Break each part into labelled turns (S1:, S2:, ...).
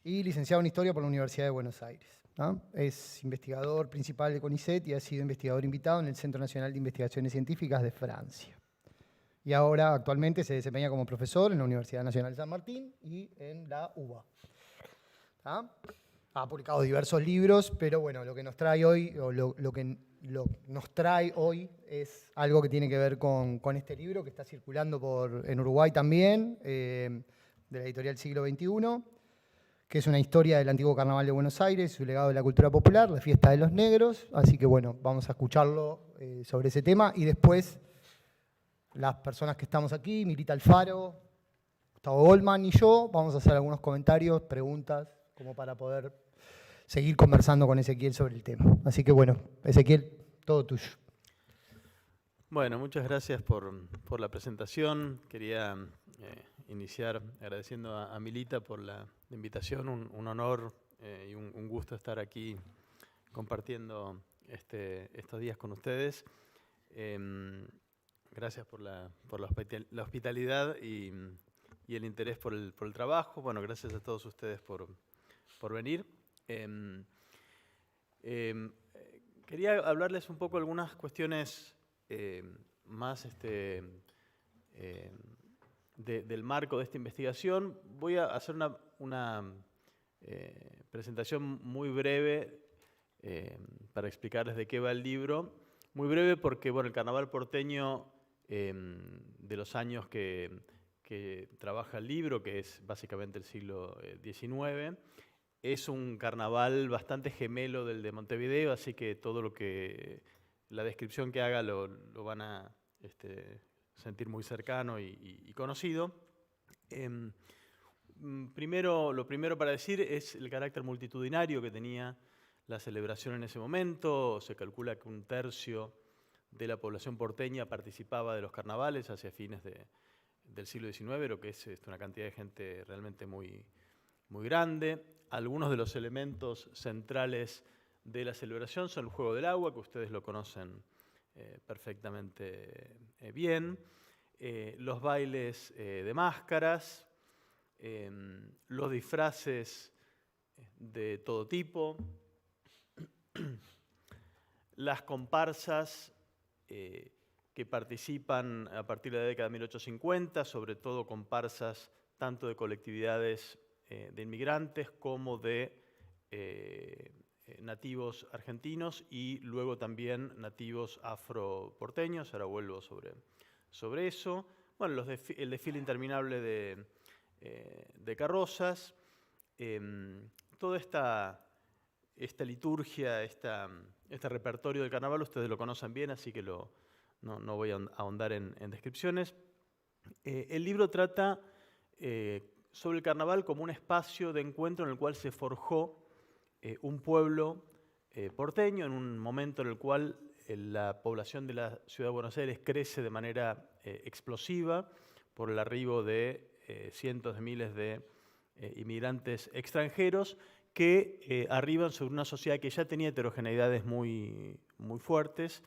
S1: y licenciado en Historia por la Universidad de Buenos Aires, ¿no? Es investigador principal de CONICET y ha sido investigador invitado en el Centro Nacional de Investigaciones Científicas de Francia. Y ahora, actualmente, se desempeña como profesor en la Universidad Nacional de San Martín y en la UBA. ¿Ah? Ha publicado diversos libros, pero bueno, lo que nos trae hoy, o lo que nos trae hoy es algo que tiene que ver con este libro que está circulando en Uruguay también, de la editorial Siglo XXI, que es una historia del antiguo Carnaval de Buenos Aires, su legado de la cultura popular, la fiesta de los negros. Así que bueno, vamos a escucharlo sobre ese tema y después las personas que estamos aquí, Milita Alfaro, Gustavo Goldman y yo, vamos a hacer algunos comentarios, preguntas, como para poder seguir conversando con Ezequiel sobre el tema. Así que bueno, Ezequiel, todo tuyo.
S2: Bueno, muchas gracias por la presentación. Quería iniciar agradeciendo a Milita por la invitación, un honor y un gusto estar aquí compartiendo estos días con ustedes. Gracias por la hospitalidad y el interés por el trabajo. Bueno, gracias a todos ustedes por venir. Quería hablarles un poco de algunas cuestiones más del marco de esta investigación. Voy a hacer una presentación muy breve para explicarles de qué va el libro. Muy breve porque bueno, el carnaval porteño de los años que trabaja el libro, que es básicamente el siglo XIX, es un carnaval bastante gemelo del de Montevideo, así que todo lo que la descripción que haga lo van a sentir muy cercano y conocido. Lo primero para decir es el carácter multitudinario que tenía la celebración en ese momento. Se calcula que 1/3 de la población porteña participaba de los carnavales hacia fines del siglo XIX, lo que es una cantidad de gente realmente muy, muy grande. Algunos de los elementos centrales de la celebración son el juego del agua, que ustedes lo conocen perfectamente bien, los bailes de máscaras, los disfraces de todo tipo, las comparsas que participan a partir de la década de 1850, sobre todo comparsas tanto de colectividades de inmigrantes como de nativos argentinos y luego también nativos afroporteños. Ahora vuelvo sobre eso. Bueno, el desfile interminable de carrozas, toda esta liturgia, este repertorio del carnaval, ustedes lo conocen bien, así que no voy a ahondar en descripciones. El libro trata sobre el carnaval como un espacio de encuentro en el cual se forjó un pueblo porteño, en un momento en el cual la población de la ciudad de Buenos Aires crece de manera explosiva por el arribo de cientos de miles de inmigrantes extranjeros que arriban sobre una sociedad que ya tenía heterogeneidades muy, muy fuertes,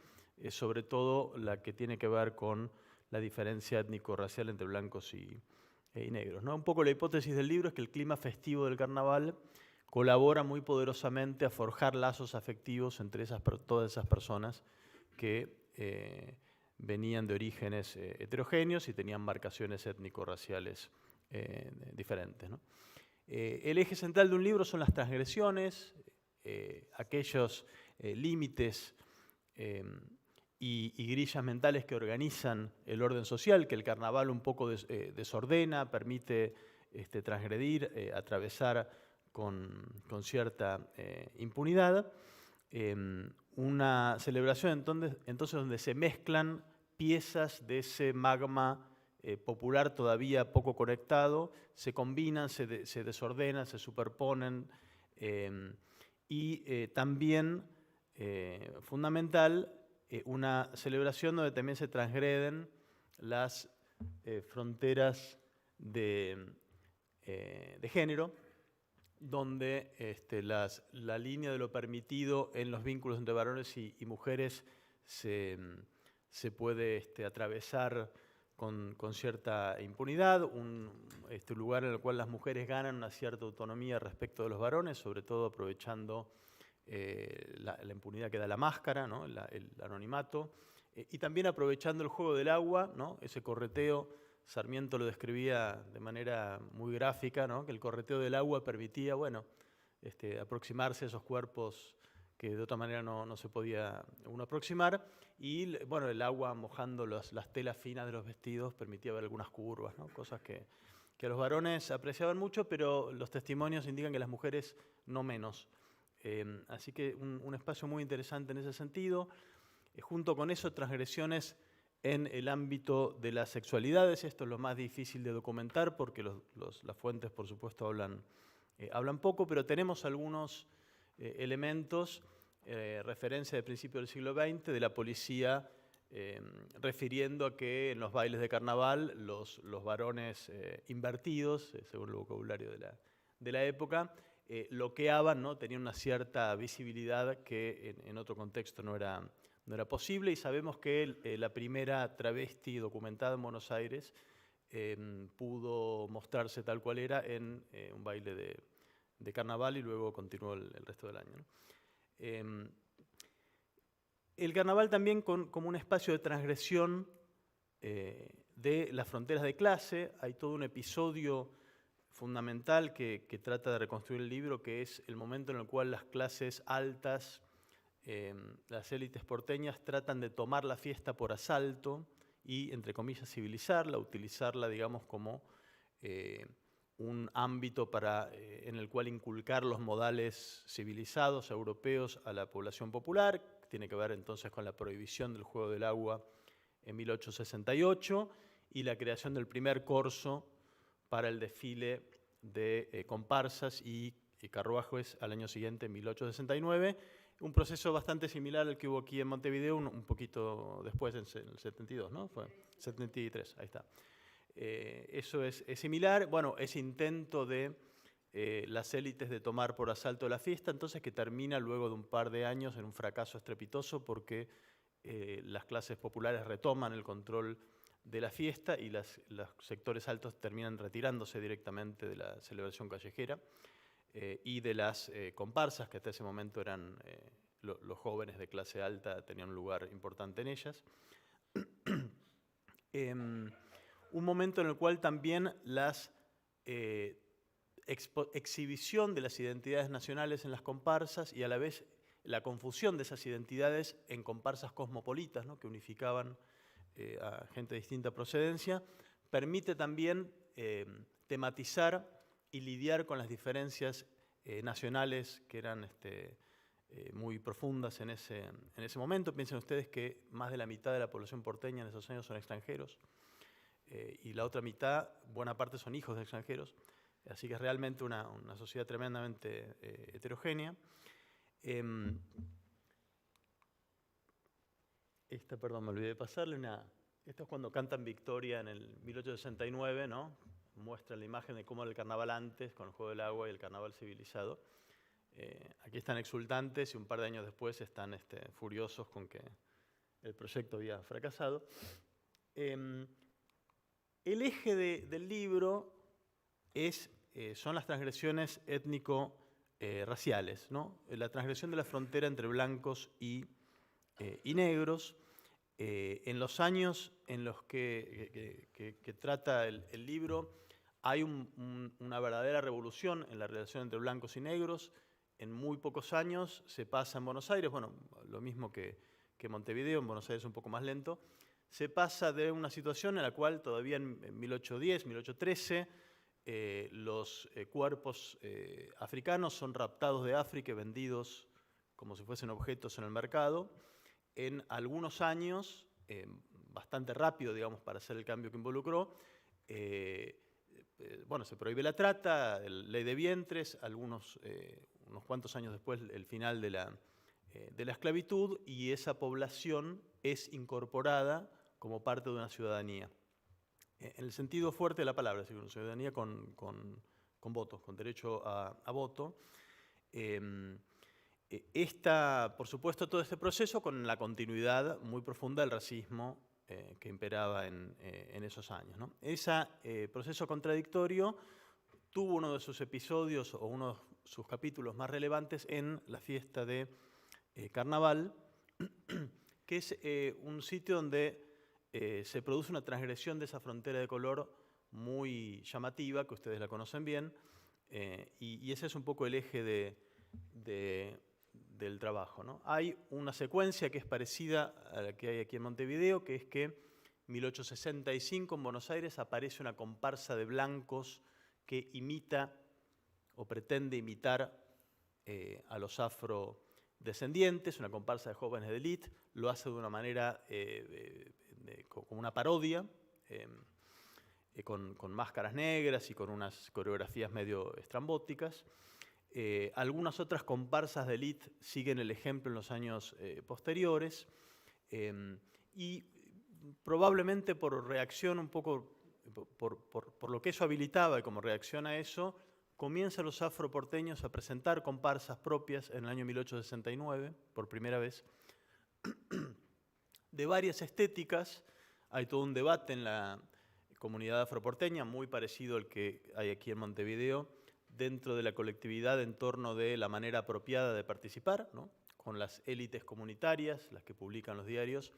S2: sobre todo la que tiene que ver con la diferencia étnico-racial entre blancos y negros, ¿no? Un poco la hipótesis del libro es que el clima festivo del carnaval colabora muy poderosamente a forjar lazos afectivos entre todas esas personas que venían de orígenes heterogéneos y tenían marcaciones étnico-raciales diferentes, ¿no? El eje central de un libro son las transgresiones, aquellos límites y grillas mentales que organizan el orden social, que el carnaval un poco desordena, permite transgredir, atravesar con cierta impunidad. Una celebración entonces donde se mezclan piezas de ese magma popular todavía poco conectado, se combinan, se desordenan, se superponen y también, fundamental, una celebración donde también se transgreden las fronteras de género, donde la línea de lo permitido en los vínculos entre varones y mujeres se puede atravesar con cierta impunidad, un lugar en el cual las mujeres ganan una cierta autonomía respecto de los varones, sobre todo aprovechando la impunidad que da la máscara, ¿no? el anonimato, y también aprovechando el juego del agua, ¿no? Ese correteo. Sarmiento lo describía de manera muy gráfica, ¿no? Que el correteo del agua permitía, bueno, aproximarse a esos cuerpos que de otra manera no se podía uno aproximar, y bueno, el agua mojando las telas finas de los vestidos permitía ver algunas curvas, ¿no? Cosas que los varones apreciaban mucho, pero los testimonios indican que las mujeres no menos. Así que un espacio muy interesante en ese sentido. Junto con eso, transgresiones en el ámbito de las sexualidades. Esto es lo más difícil de documentar porque las fuentes, por supuesto, hablan poco, pero tenemos algunos elementos, referencia de principio del siglo XX, de la policía refiriendo a que en los bailes de carnaval los varones invertidos, según el vocabulario de la época, loqueaban, ¿no? Tenían una cierta visibilidad que en otro contexto no era posible, y sabemos que la primera travesti documentada en Buenos Aires pudo mostrarse tal cual era en un baile de carnaval, y luego continuó el resto del año, ¿no? El carnaval también como un espacio de transgresión de las fronteras de clase. Hay todo un episodio fundamental que trata de reconstruir el libro, que es el momento en el cual las clases altas, las élites porteñas, tratan de tomar la fiesta por asalto y, entre comillas, civilizarla, utilizarla, digamos, como un ámbito en el cual inculcar los modales civilizados europeos a la población popular. Tiene que ver entonces con la prohibición del juego del agua en 1868 y la creación del primer corso para el desfile de comparsas y carruajes al año siguiente, en 1869. Un proceso bastante similar al que hubo aquí en Montevideo un poquito después, en el 72, ¿no? Fue 73, ahí está. Eso es similar. Bueno, ese intento de las élites de tomar por asalto la fiesta, entonces, que termina luego de un par de años en un fracaso estrepitoso, porque las clases populares retoman el control de la fiesta y los sectores altos terminan retirándose directamente de la celebración callejera y de las comparsas, que hasta ese momento eran los jóvenes de clase alta, tenían un lugar importante en ellas. Un momento en el cual también las exhibición de las identidades nacionales en las comparsas, y a la vez la confusión de esas identidades en comparsas cosmopolitas, ¿no? Que unificaban a gente de distinta procedencia, permite también tematizar y lidiar con las diferencias nacionales que eran muy profundas en ese momento. Piensen ustedes que más de la mitad de la población porteña en esos años son extranjeros, y la otra mitad, buena parte, son hijos de extranjeros. Así que es realmente una sociedad tremendamente heterogénea. Perdón, me olvidé de pasarle esto es cuando cantan Victoria en el 1869, ¿no? Muestra la imagen de cómo era el carnaval antes, con el juego del agua, y el carnaval civilizado. Aquí están exultantes, y un par de años después están furiosos con que el proyecto había fracasado. El eje del libro son las transgresiones étnico-raciales, ¿no? La transgresión de la frontera entre blancos y negros. En los años en los que trata el libro, hay una verdadera revolución en la relación entre blancos y negros. En muy pocos años se pasa en Buenos Aires, bueno, lo mismo que Montevideo, en Buenos Aires un poco más lento, se pasa de una situación en la cual todavía en 1810, 1813, los cuerpos africanos son raptados de África y vendidos como si fuesen objetos en el mercado. En algunos años, bastante rápido, digamos, para hacer el cambio que involucró, bueno, se prohíbe la trata, ley de vientres, unos cuantos años después el final de la esclavitud, y esa población es incorporada como parte de una ciudadanía. En el sentido fuerte de la palabra, es decir, una ciudadanía con votos, con derecho a voto. Por supuesto, todo este proceso con la continuidad muy profunda del racismo que imperaba en esos años, ¿no? Ese proceso contradictorio tuvo uno de sus episodios o uno de sus capítulos más relevantes en la fiesta de Carnaval, que es un sitio donde se produce una transgresión de esa frontera de color muy llamativa, que ustedes la conocen bien, y ese es un poco el eje del trabajo, ¿no? Hay una secuencia que es parecida a la que hay aquí en Montevideo, que es que en 1865 en Buenos Aires aparece una comparsa de blancos que imita o pretende imitar a los afrodescendientes, una comparsa de jóvenes de élite, lo hace de una manera como una parodia, con máscaras negras y con unas coreografías medio estrambóticas. Algunas otras comparsas de élite siguen el ejemplo en los años posteriores y probablemente por reacción un poco, por lo que eso habilitaba y como reacción a eso, comienzan los afroporteños a presentar comparsas propias en el año 1869, por primera vez, de varias estéticas. Hay todo un debate en la comunidad afroporteña, muy parecido al que hay aquí en Montevideo, dentro de la colectividad en torno de la manera apropiada de participar, ¿no? Con las élites comunitarias, las que publican los diarios,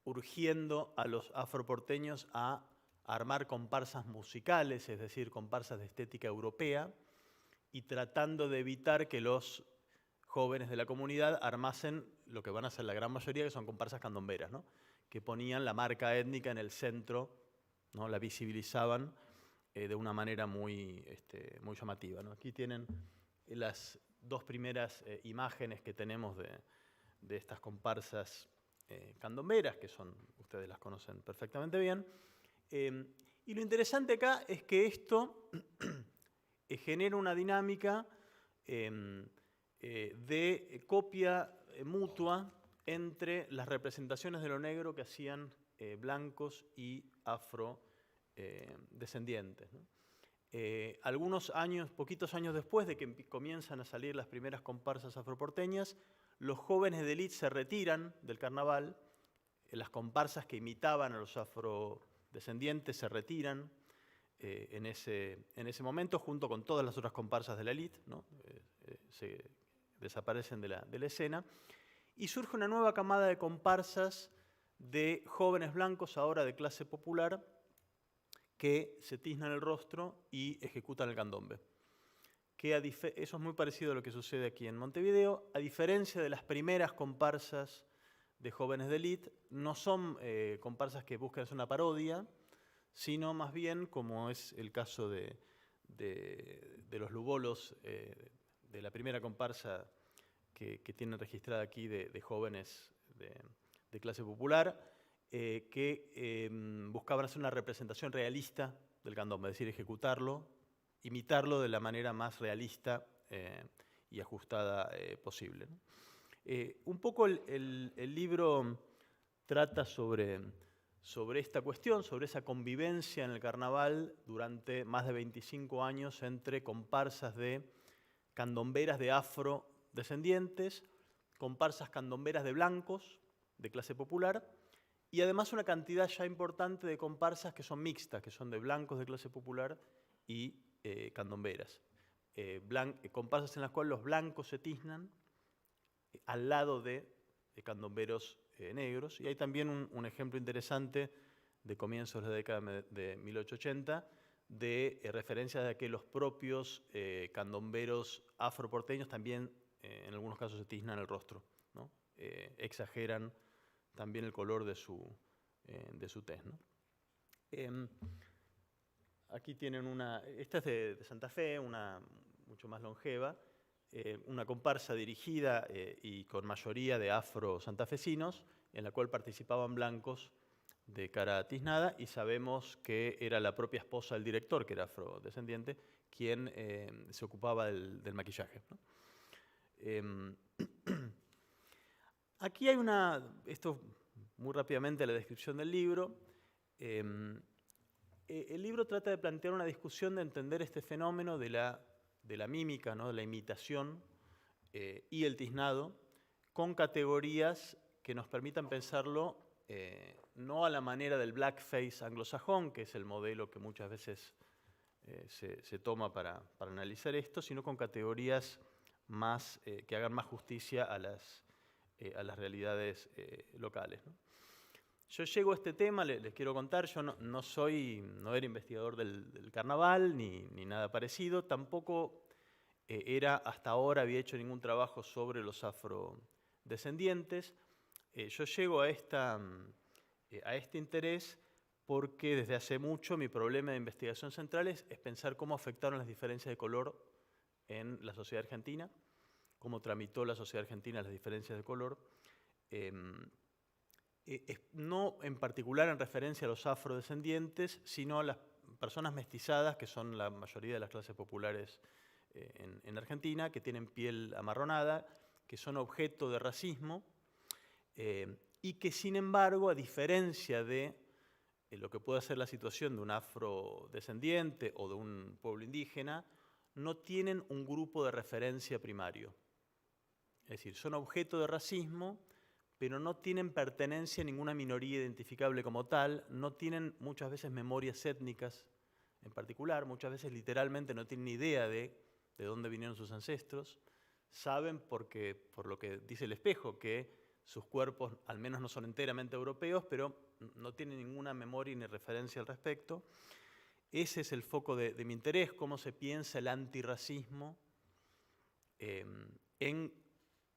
S2: urgiendo a los afroporteños a armar comparsas musicales, es decir, comparsas de estética europea, y tratando de evitar que los jóvenes de la comunidad armasen lo que van a ser la gran mayoría, que son comparsas candomberas, ¿no? Que ponían la marca étnica en el centro, ¿no? La visibilizaban de una manera muy llamativa, ¿no? Aquí tienen las dos primeras imágenes que tenemos de estas comparsas candomberas, que ustedes las conocen perfectamente bien. Y lo interesante acá es que esto genera una dinámica de copia mutua entre las representaciones de lo negro que hacían blancos y afrodescendientes, ¿no? Poquitos años después de que comienzan a salir las primeras comparsas afroporteñas, los jóvenes de élite se retiran del carnaval, las comparsas que imitaban a los afrodescendientes se retiran en ese momento, junto con todas las otras comparsas de la élite, ¿no? Se desaparecen de la escena, y surge una nueva camada de comparsas de jóvenes blancos, ahora de clase popular, que se tiznan el rostro y ejecutan el candombe. Eso es muy parecido a lo que sucede aquí en Montevideo. A diferencia de las primeras comparsas de jóvenes de élite, no son comparsas que buscan hacer una parodia, sino más bien, como es el caso de los lubolos, de la primera comparsa que tienen registrada aquí de jóvenes de clase popular, que buscaban hacer una representación realista del candombe, es decir, ejecutarlo, imitarlo de la manera más realista y ajustada posible, ¿no? Un poco el libro trata sobre esta cuestión, sobre esa convivencia en el carnaval durante más de 25 años entre comparsas de candomberas de afrodescendientes, comparsas candomberas de blancos, de clase popular, y además una cantidad ya importante de comparsas que son mixtas, que son de blancos de clase popular y candomberas. Comparsas en las cuales los blancos se tiznan al lado de candomberos negros. Y hay también un ejemplo interesante de comienzos de la década de 1880 de referencias de que los propios candomberos afroporteños también en algunos casos se tiznan el rostro, ¿no? Exageran también el color de su tez, ¿no? Aquí tienen esta es de Santa Fe, una mucho más longeva, una comparsa dirigida y con mayoría de afro-santafesinos, en la cual participaban blancos de cara tiznada, y sabemos que era la propia esposa del director, que era afrodescendiente, quien se ocupaba del maquillaje, ¿no? Aquí hay esto muy rápidamente la descripción del libro. El libro trata de plantear una discusión de entender este fenómeno de la mímica, ¿no? De la imitación y el tiznado, con categorías que nos permitan pensarlo no a la manera del blackface anglosajón, que es el modelo que muchas veces se toma para analizar esto, sino con categorías más, que hagan más justicia a las realidades locales, ¿no? Yo llego a este tema, les quiero contar, yo no era investigador del carnaval ni nada parecido, tampoco hasta ahora había hecho ningún trabajo sobre los afrodescendientes. Yo llego a este interés porque desde hace mucho mi problema de investigación central es pensar cómo afectaron las diferencias de color en la sociedad argentina, cómo tramitó la sociedad argentina las diferencias de color, no en particular en referencia a los afrodescendientes, sino a las personas mestizadas, que son la mayoría de las clases populares en Argentina, que tienen piel amarronada, que son objeto de racismo, y que sin embargo, a diferencia de lo que puede ser la situación de un afrodescendiente o de un pueblo indígena, no tienen un grupo de referencia primario. Es decir, son objeto de racismo, pero no tienen pertenencia a ninguna minoría identificable como tal, no tienen muchas veces memorias étnicas en particular, muchas veces literalmente no tienen ni idea de dónde vinieron sus ancestros, saben por lo que dice el espejo, que sus cuerpos al menos no son enteramente europeos, pero no tienen ninguna memoria ni referencia al respecto. Ese es el foco de mi interés, cómo se piensa el antirracismo en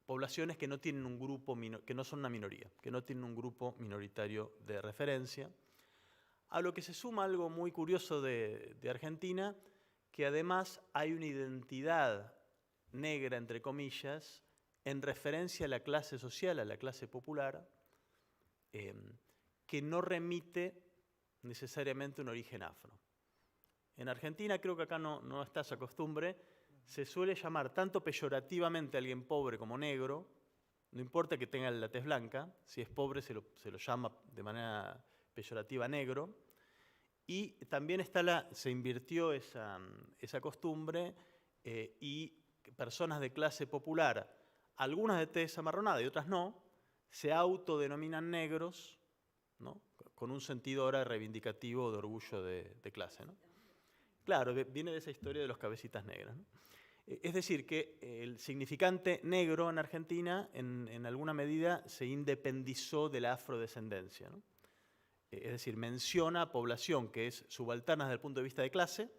S2: poblaciones que no tienen un grupo, que no son una minoría, que no tienen un grupo minoritario de referencia. A lo que se suma algo muy curioso de Argentina, que además hay una identidad negra, entre comillas, en referencia a la clase social, a la clase popular, que no remite necesariamente a un origen afro. En Argentina, creo que acá no está esa costumbre, se suele llamar tanto peyorativamente a alguien pobre como negro, no importa que tenga la tez blanca, si es pobre se lo llama de manera peyorativa negro, y también se invirtió esa costumbre y personas de clase popular, algunas de tez amarronada y otras no, se autodenominan negros, ¿no? Con un sentido ahora reivindicativo de orgullo de clase, ¿no? Claro, viene de esa historia de los cabecitas negras, ¿no? Es decir, que el significante negro en Argentina en alguna medida se independizó de la afrodescendencia, ¿no? Es decir, menciona población que es subalterna desde el punto de vista de clase,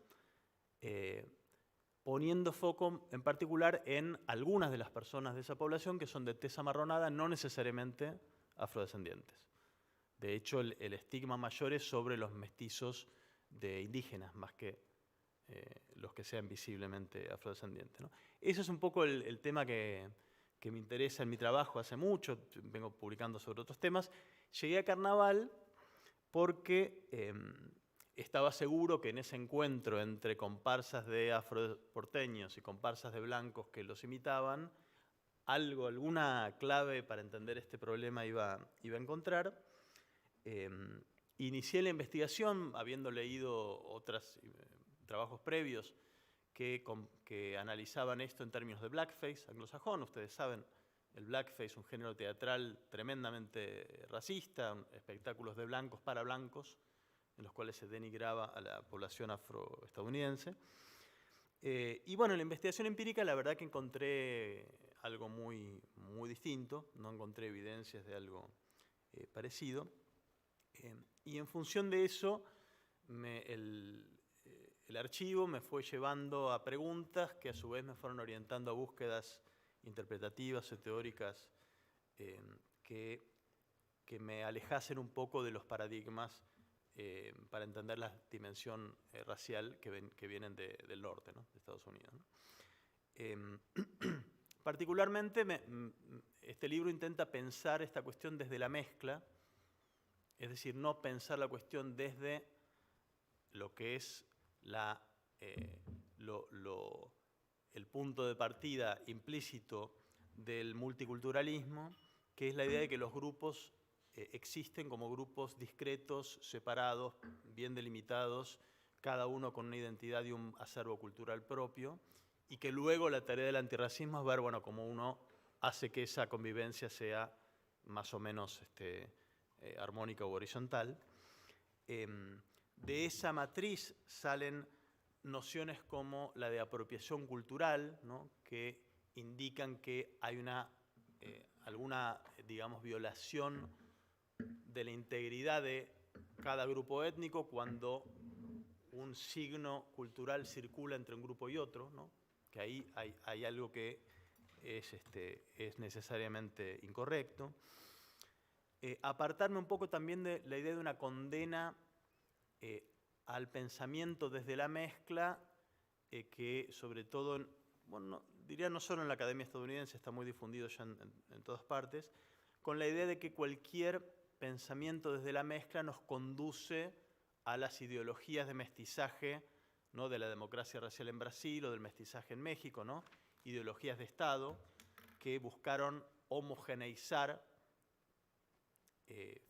S2: poniendo foco en particular en algunas de las personas de esa población que son de tez amarronada, no necesariamente afrodescendientes. De hecho, el estigma mayor es sobre los mestizos de indígenas, más que los que sean visiblemente afrodescendientes, ¿no? Ese es un poco el tema que me interesa en mi trabajo hace mucho, vengo publicando sobre otros temas. Llegué a Carnaval porque estaba seguro que en ese encuentro entre comparsas de afroporteños y comparsas de blancos que los imitaban, alguna clave para entender este problema iba a encontrar. Inicié la investigación habiendo leído otros trabajos previos que analizaban esto en términos de blackface anglosajón. Ustedes saben, el blackface, un género teatral tremendamente racista, espectáculos de blancos para blancos, en los cuales se denigraba a la población afroestadounidense. Y bueno, en la investigación empírica la verdad que encontré algo muy, muy distinto, no encontré evidencias de algo parecido. Y en función de eso, el archivo me fue llevando a preguntas que a su vez me fueron orientando a búsquedas interpretativas o teóricas que me alejasen un poco de los paradigmas para entender la dimensión racial que vienen del norte, ¿no? De Estados Unidos, ¿no? Particularmente, este libro intenta pensar esta cuestión desde la mezcla, es decir, no pensar la cuestión desde lo que es el punto de partida implícito del multiculturalismo, que es la idea de que los grupos existen como grupos discretos, separados, bien delimitados, cada uno con una identidad y un acervo cultural propio, y que luego la tarea del antirracismo es ver, bueno, cómo uno hace que esa convivencia sea más o menos armónica u horizontal. De esa matriz salen nociones como la de apropiación cultural, ¿no?, que indican que hay alguna, digamos, violación de la integridad de cada grupo étnico cuando un signo cultural circula entre un grupo y otro, ¿no?, que ahí hay algo que es necesariamente incorrecto. Apartarme un poco también de la idea de una condena al pensamiento desde la mezcla, que sobre todo, bueno, diría no solo en la academia estadounidense, está muy difundido ya en todas partes, con la idea de que cualquier pensamiento desde la mezcla nos conduce a las ideologías de mestizaje, ¿no?, de la democracia racial en Brasil o del mestizaje en México, ¿no?, ideologías de Estado que buscaron homogeneizar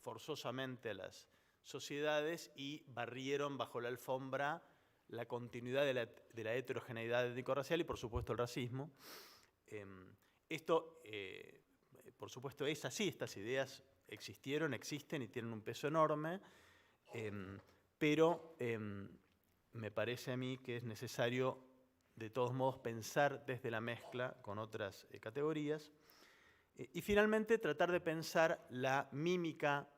S2: forzosamente a las sociedades y barrieron bajo la alfombra la continuidad de la heterogeneidad étnico-racial y, por supuesto, el racismo. Esto, por supuesto, es así. Estas ideas existieron, existen y tienen un peso enorme, pero me parece a mí que es necesario, de todos modos, pensar desde la mezcla con otras categorías. Y finalmente, tratar de pensar la mímica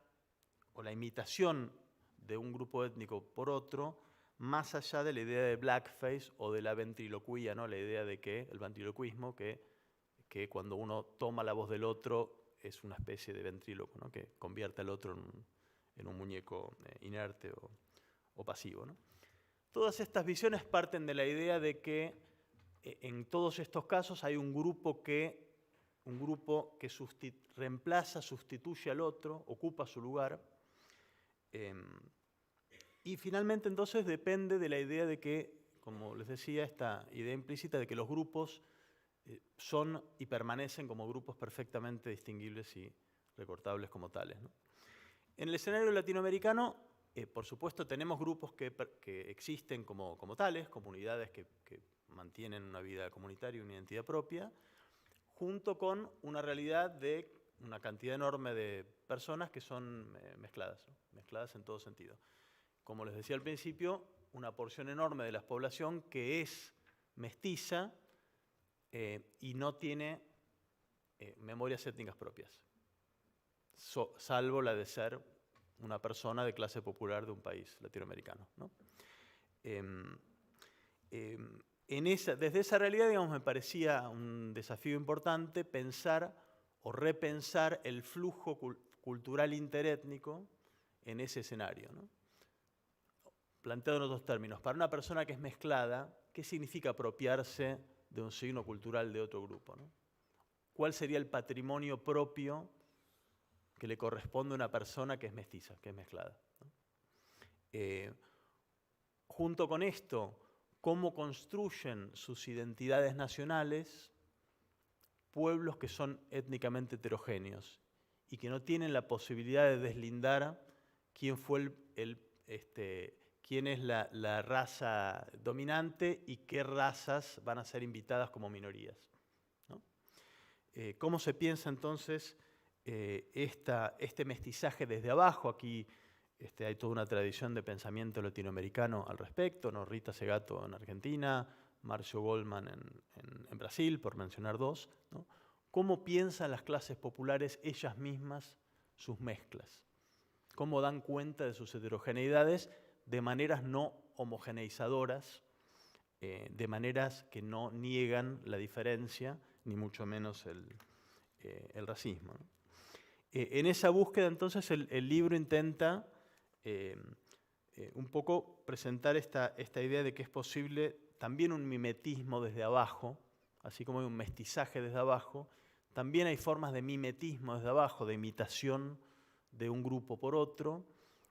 S2: o la imitación de un grupo étnico por otro, más allá de la idea de blackface o de la ventriloquía, ¿no?, la idea de que el ventriloquismo, que cuando uno toma la voz del otro es una especie de ventríloco, ¿no?, que convierte al otro en un muñeco inerte o pasivo, ¿no? Todas estas visiones parten de la idea de que en todos estos casos hay un grupo que reemplaza, sustituye al otro, ocupa su lugar. Y finalmente, entonces, depende de la idea de que, como les decía, esta idea implícita de que los grupos son y permanecen como grupos perfectamente distinguibles y recortables como tales, ¿no? En el escenario latinoamericano, por supuesto, tenemos grupos que existen como tales, comunidades que mantienen una vida comunitaria y una identidad propia, junto con una realidad de una cantidad enorme de personas que son mezcladas, ¿no?, mezcladas en todo sentido. Como les decía al principio, una porción enorme de la población que es mestiza y no tiene memorias étnicas propias, salvo la de ser una persona de clase popular de un país latinoamericano, ¿no? Desde esa realidad, digamos, me parecía un desafío importante pensar o repensar el flujo cultural interétnico en ese escenario, ¿no? Planteado en otros términos, para una persona que es mezclada, ¿qué significa apropiarse de un signo cultural de otro grupo, ¿no? ¿Cuál sería el patrimonio propio que le corresponde a una persona que es mestiza, que es mezclada, ¿no? Junto con esto, ¿cómo construyen sus identidades nacionales pueblos que son étnicamente heterogéneos y que no tienen la posibilidad de deslindar quién fue quién es la raza dominante y qué razas van a ser invitadas como minorías, ¿no? ¿Cómo se piensa entonces este mestizaje desde abajo? Aquí hay toda una tradición de pensamiento latinoamericano al respecto, ¿no? Rita Segato en Argentina, Marcio Goldman en Brasil, por mencionar dos, ¿no? ¿Cómo piensan las clases populares ellas mismas sus mezclas? ¿Cómo dan cuenta de sus heterogeneidades de maneras no homogeneizadoras, de maneras que no niegan la diferencia, ni mucho menos el racismo, ¿no? En esa búsqueda, entonces, el libro intenta un poco presentar esta idea de que es posible también un mimetismo desde abajo, así como hay un mestizaje desde abajo, también hay formas de mimetismo desde abajo, de imitación de un grupo por otro,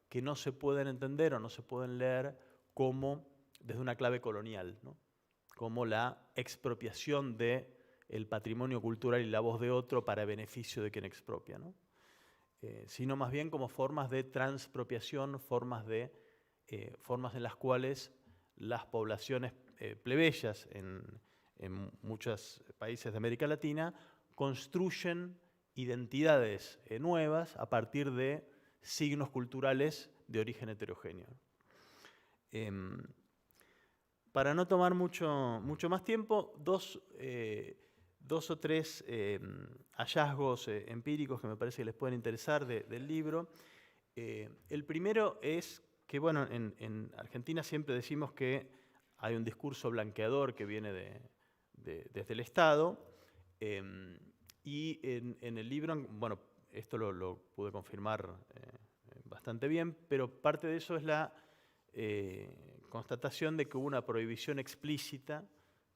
S2: que no se pueden entender o no se pueden leer como desde una clave colonial, ¿no?, como la expropiación del patrimonio cultural y la voz de otro para beneficio de quien expropia, ¿no? Sino más bien como formas de transpropiación, formas en las cuales las poblaciones plebeyas en muchos países de América Latina construyen identidades nuevas a partir de signos culturales de origen heterogéneo. Para no tomar mucho más tiempo, dos o tres hallazgos empíricos que me parece que les pueden interesar del libro. El primero es que, bueno, en Argentina siempre decimos que hay un discurso blanqueador que viene desde el Estado, y en el libro, bueno, esto lo pude confirmar bastante bien, pero parte de eso es la constatación de que hubo una prohibición explícita,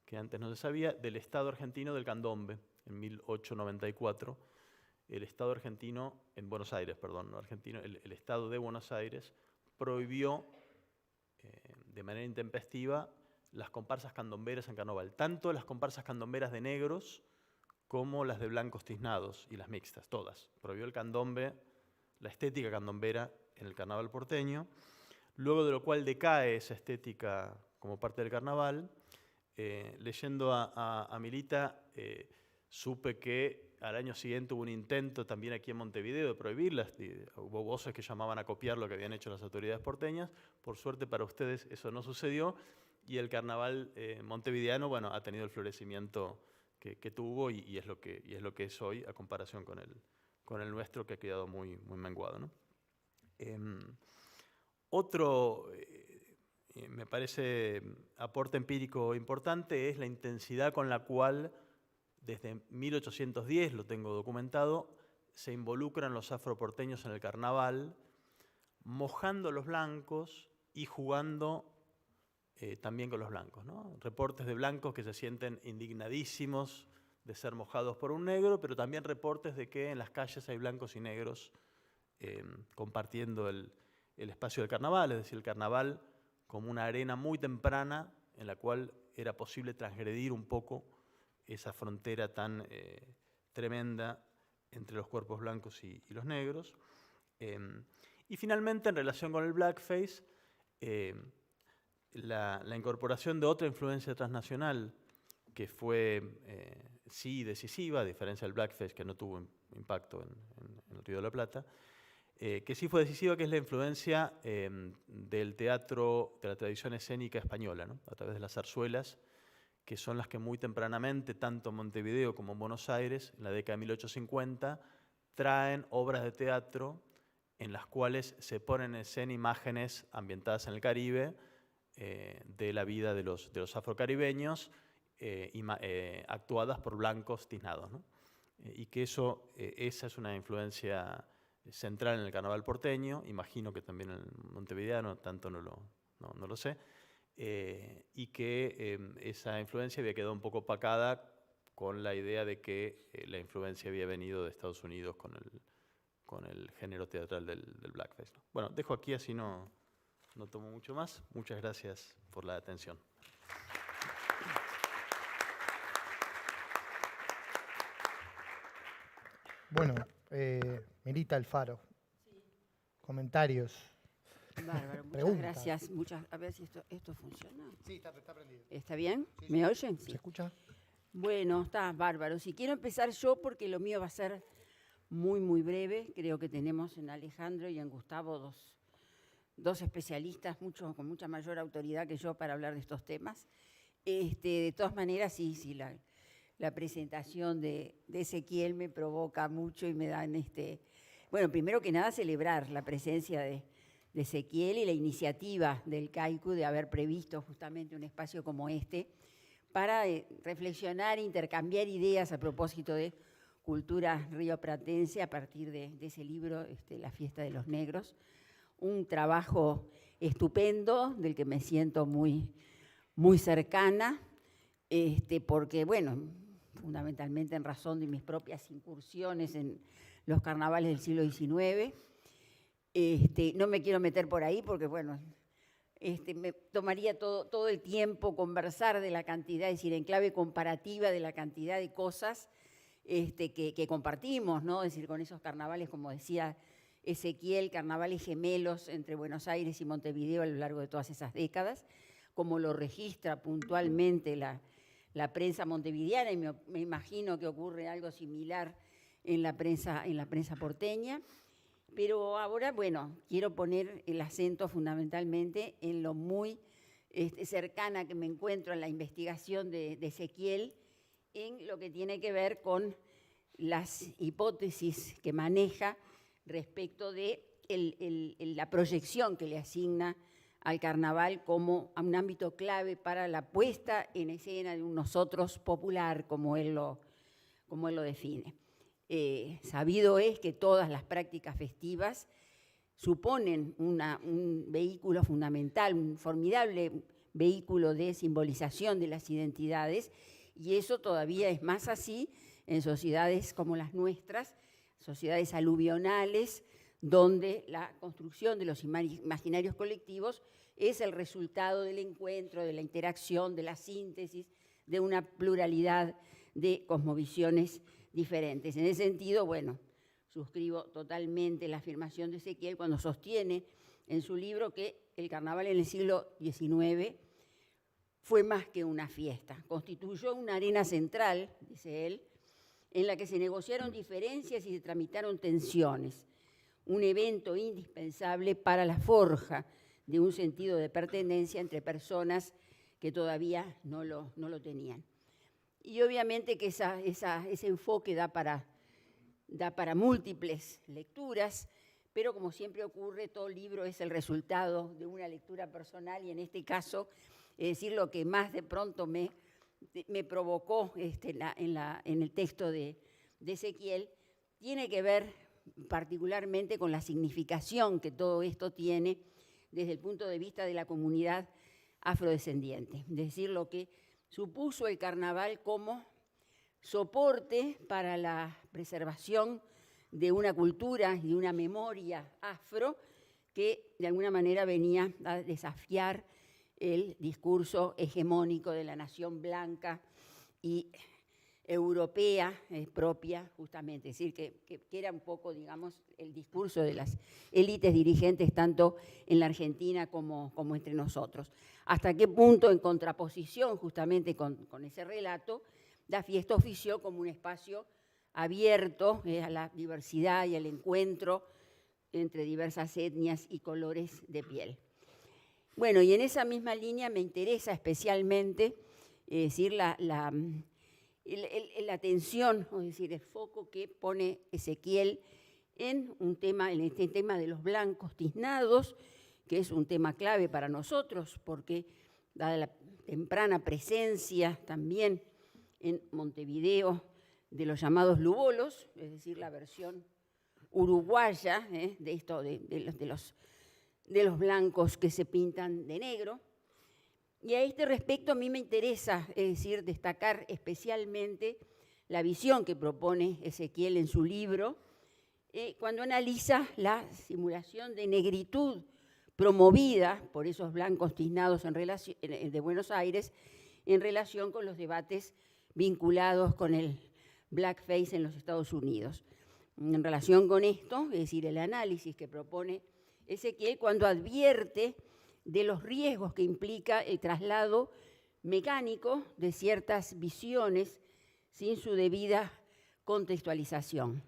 S2: que antes no se sabía, del Estado argentino del candombe en 1894. El Estado argentino, en Buenos Aires, perdón, no argentino, el Estado de Buenos Aires prohibió de manera intempestiva las comparsas candomberas en carnaval, tanto las comparsas candomberas de negros como las de blancos tiznados y las mixtas, todas. Prohibió el candombe, la estética candombera en el carnaval porteño, luego de lo cual decae esa estética como parte del carnaval. Leyendo a Milita, supe que al año siguiente hubo un intento también aquí en Montevideo de prohibirlas. Hubo voces que llamaban a copiar lo que habían hecho las autoridades porteñas. Por suerte para ustedes eso no sucedió, y el carnaval montevideano, bueno, ha tenido el florecimiento que tuvo y es lo que es hoy a comparación con el nuestro, que ha quedado muy menguado, ¿no? Otro, me parece, aporte empírico importante es la intensidad con la cual, desde 1810, lo tengo documentado, se involucran los afroporteños en el carnaval, mojando a los blancos y jugando también con los blancos, ¿no? Reportes de blancos que se sienten indignadísimos de ser mojados por un negro, pero también reportes de que en las calles hay blancos y negros compartiendo el espacio del carnaval, es decir, el carnaval como una arena muy temprana en la cual era posible transgredir un poco esa frontera tan tremenda entre los cuerpos blancos y los negros. Y finalmente, en relación con el blackface, la incorporación de otra influencia transnacional que fue sí decisiva, a diferencia del blackface, que no tuvo impacto en el Río de la Plata, que sí fue decisiva, que es la influencia del teatro, de la tradición escénica española, ¿no? A través de las zarzuelas, que son las que muy tempranamente, tanto en Montevideo como en Buenos Aires, en la década de 1850, traen obras de teatro en las cuales se ponen en escena imágenes ambientadas en el Caribe, de la vida de los afrocaribeños, actuadas por blancos tiznados, ¿no? Y que esa es una influencia central en el carnaval porteño, imagino que también en el montevideano, tanto no lo sé, y que esa influencia había quedado un poco opacada con la idea de que la influencia había venido de Estados Unidos con el género teatral del blackface, ¿no? Bueno, dejo aquí, así no tomo mucho más. Muchas gracias por la atención.
S1: Bueno, Milita Alfaro. Sí. Comentarios.
S3: Bárbaro, muchas gracias. A ver si esto funciona.
S1: Sí, está prendido.
S3: ¿Está bien?
S1: Sí,
S3: ¿Me oyen? Sí.
S1: ¿Se escucha?
S3: Bueno, está bárbaro. Si quiero empezar yo, porque lo mío va a ser muy breve. Creo que tenemos en Alejandro y en Gustavo dos especialistas con mucha mayor autoridad que yo para hablar de estos temas. De todas maneras, sí, la presentación de Ezequiel me provoca mucho y me dan bueno, primero que nada celebrar la presencia de Ezequiel y la iniciativa del CAICU de haber previsto justamente un espacio como este para reflexionar e intercambiar ideas a propósito de cultura rioplatense a partir de ese libro, La fiesta de los negros. Un trabajo estupendo del que me siento muy cercana, porque, bueno, fundamentalmente en razón de mis propias incursiones en los carnavales del siglo XIX. No me quiero meter por ahí porque, bueno, me tomaría todo el tiempo conversar de la cantidad, es decir, en clave comparativa de la cantidad de cosas que compartimos, ¿no? Es decir, con esos carnavales, como decía Ezequiel, carnavales gemelos entre Buenos Aires y Montevideo a lo largo de todas esas décadas, como lo registra puntualmente la prensa montevideana, y me imagino que ocurre algo similar en la prensa porteña, Pero ahora, bueno, quiero poner el acento fundamentalmente en lo muy cercana que me encuentro en la investigación de Ezequiel, en lo que tiene que ver con las hipótesis que maneja respecto de la proyección que le asigna al carnaval como a un ámbito clave para la puesta en escena de un nosotros popular, como él lo define. Sabido es que todas las prácticas festivas suponen un vehículo fundamental, un formidable vehículo de simbolización de las identidades, y eso todavía es más así en sociedades como las nuestras, sociedades aluvionales, donde la construcción de los imaginarios colectivos es el resultado del encuentro, de la interacción, de la síntesis, de una pluralidad de cosmovisiones diferentes. En ese sentido, bueno, suscribo totalmente la afirmación de Ezequiel cuando sostiene en su libro que el carnaval en el siglo XIX fue más que una fiesta, constituyó una arena central, dice él, en la que se negociaron diferencias y se tramitaron tensiones, un evento indispensable para la forja de un sentido de pertenencia entre personas que todavía no lo tenían. Y obviamente que ese enfoque da para múltiples lecturas, pero como siempre ocurre, todo libro es el resultado de una lectura personal, y en este caso, es decir, lo que más de pronto me provocó en el texto de Ezequiel, tiene que ver particularmente con la significación que todo esto tiene desde el punto de vista de la comunidad afrodescendiente, es decir, lo que supuso el carnaval como soporte para la preservación de una cultura y de una memoria afro que de alguna manera venía a desafiar el discurso hegemónico de la nación blanca y europea propia, justamente, es decir, que era un poco, digamos, el discurso de las élites dirigentes tanto en la Argentina como entre nosotros. Hasta qué punto, en contraposición justamente con ese relato, la fiesta ofició como un espacio abierto a la diversidad y al encuentro entre diversas etnias y colores de piel. Bueno, y en esa misma línea me interesa especialmente decir la atención, es decir, el foco que pone Ezequiel en este tema de los blancos tiznados, que es un tema clave para nosotros, porque dada la temprana presencia también en Montevideo de los llamados lubolos, es decir, la versión uruguaya de los blancos que se pintan de negro. Y a este respecto a mí me interesa, es decir, destacar especialmente la visión que propone Ezequiel en su libro, cuando analiza la simulación de negritud promovida por esos blancos tiznados de Buenos Aires en relación con los debates vinculados con el blackface en los Estados Unidos. En relación con esto, es decir, el análisis que propone Ezequiel cuando advierte de los riesgos que implica el traslado mecánico de ciertas visiones sin su debida contextualización.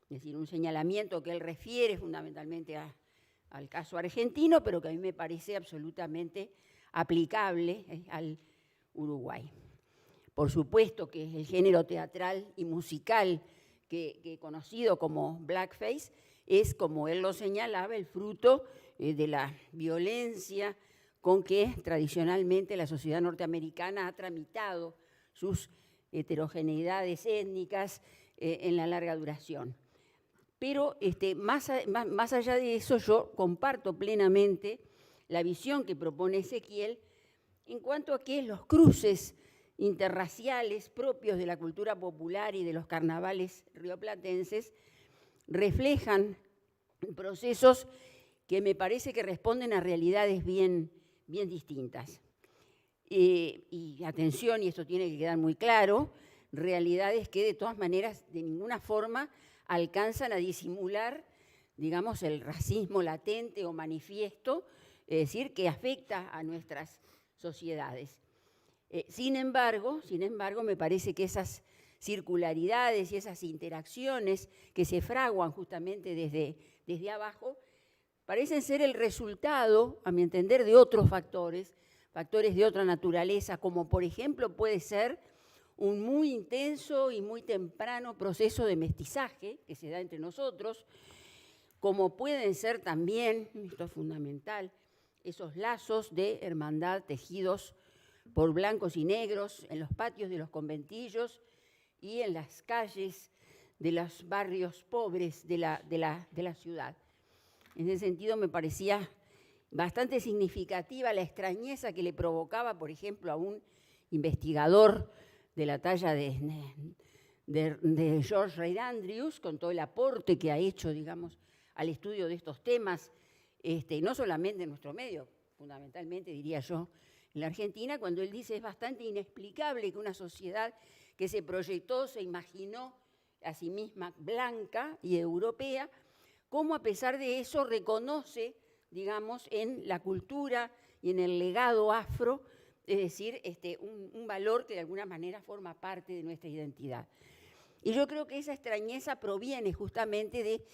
S3: Es decir, un señalamiento que él refiere fundamentalmente al caso argentino, pero que a mí me parece absolutamente aplicable al Uruguay. Por supuesto que el género teatral y musical que conocido como blackface es, como él lo señalaba, el fruto de la violencia con que tradicionalmente la sociedad norteamericana ha tramitado sus heterogeneidades étnicas en la larga duración. Pero más allá de eso, yo comparto plenamente la visión que propone Ezequiel en cuanto a que los cruces interraciales propios de la cultura popular y de los carnavales rioplatenses reflejan procesos que me parece que responden a realidades bien distintas. Y atención, y esto tiene que quedar muy claro, realidades que de todas maneras de ninguna forma alcanzan a disimular, digamos, el racismo latente o manifiesto, es decir, que afecta a nuestras sociedades. Sin embargo, me parece que esas circularidades y esas interacciones que se fraguan justamente desde desde abajo, parecen ser el resultado, a mi entender, de otros factores de otra naturaleza, como por ejemplo puede ser un muy intenso y muy temprano proceso de mestizaje que se da entre nosotros, como pueden ser también, esto es fundamental, esos lazos de hermandad tejidos por blancos y negros en los patios de los conventillos y en las calles de los barrios pobres de la ciudad. En ese sentido me parecía bastante significativa la extrañeza que le provocaba, por ejemplo, a un investigador de la talla de George Reid Andrews, con todo el aporte que ha hecho, digamos, al estudio de estos temas, no solamente en nuestro medio, fundamentalmente, diría yo, en la Argentina, cuando él dice es bastante inexplicable que una sociedad que se proyectó, se imaginó a sí misma blanca y europea, cómo a pesar de eso reconoce, digamos, en la cultura y en el legado afro, es decir, un valor que de alguna manera forma parte de nuestra identidad. Y yo creo que esa extrañeza proviene justamente de,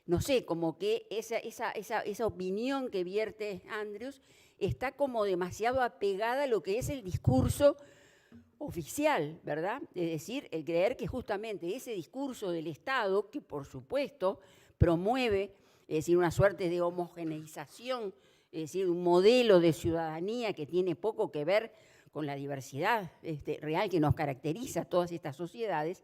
S3: no sé, como que esa opinión que vierte Andrews está como demasiado apegada a lo que es el discurso oficial, ¿verdad? Es decir, el creer que justamente ese discurso del Estado, que por supuesto promueve, es decir, una suerte de homogeneización, es decir, un modelo de ciudadanía que tiene poco que ver con la diversidad real que nos caracteriza a todas estas sociedades,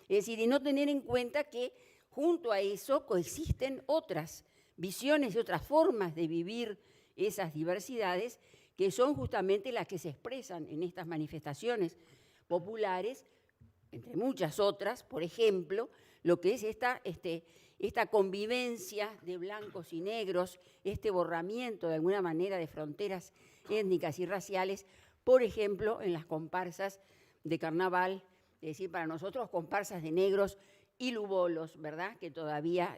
S3: es decir, y no tener en cuenta que junto a eso coexisten otras visiones y otras formas de vivir esas diversidades que son justamente las que se expresan en estas manifestaciones populares, entre muchas otras, por ejemplo, lo que es esta convivencia de blancos y negros, este borramiento de alguna manera de fronteras étnicas y raciales, por ejemplo, en las comparsas de carnaval, es decir, para nosotros comparsas de negros y lubolos, ¿verdad? Que todavía,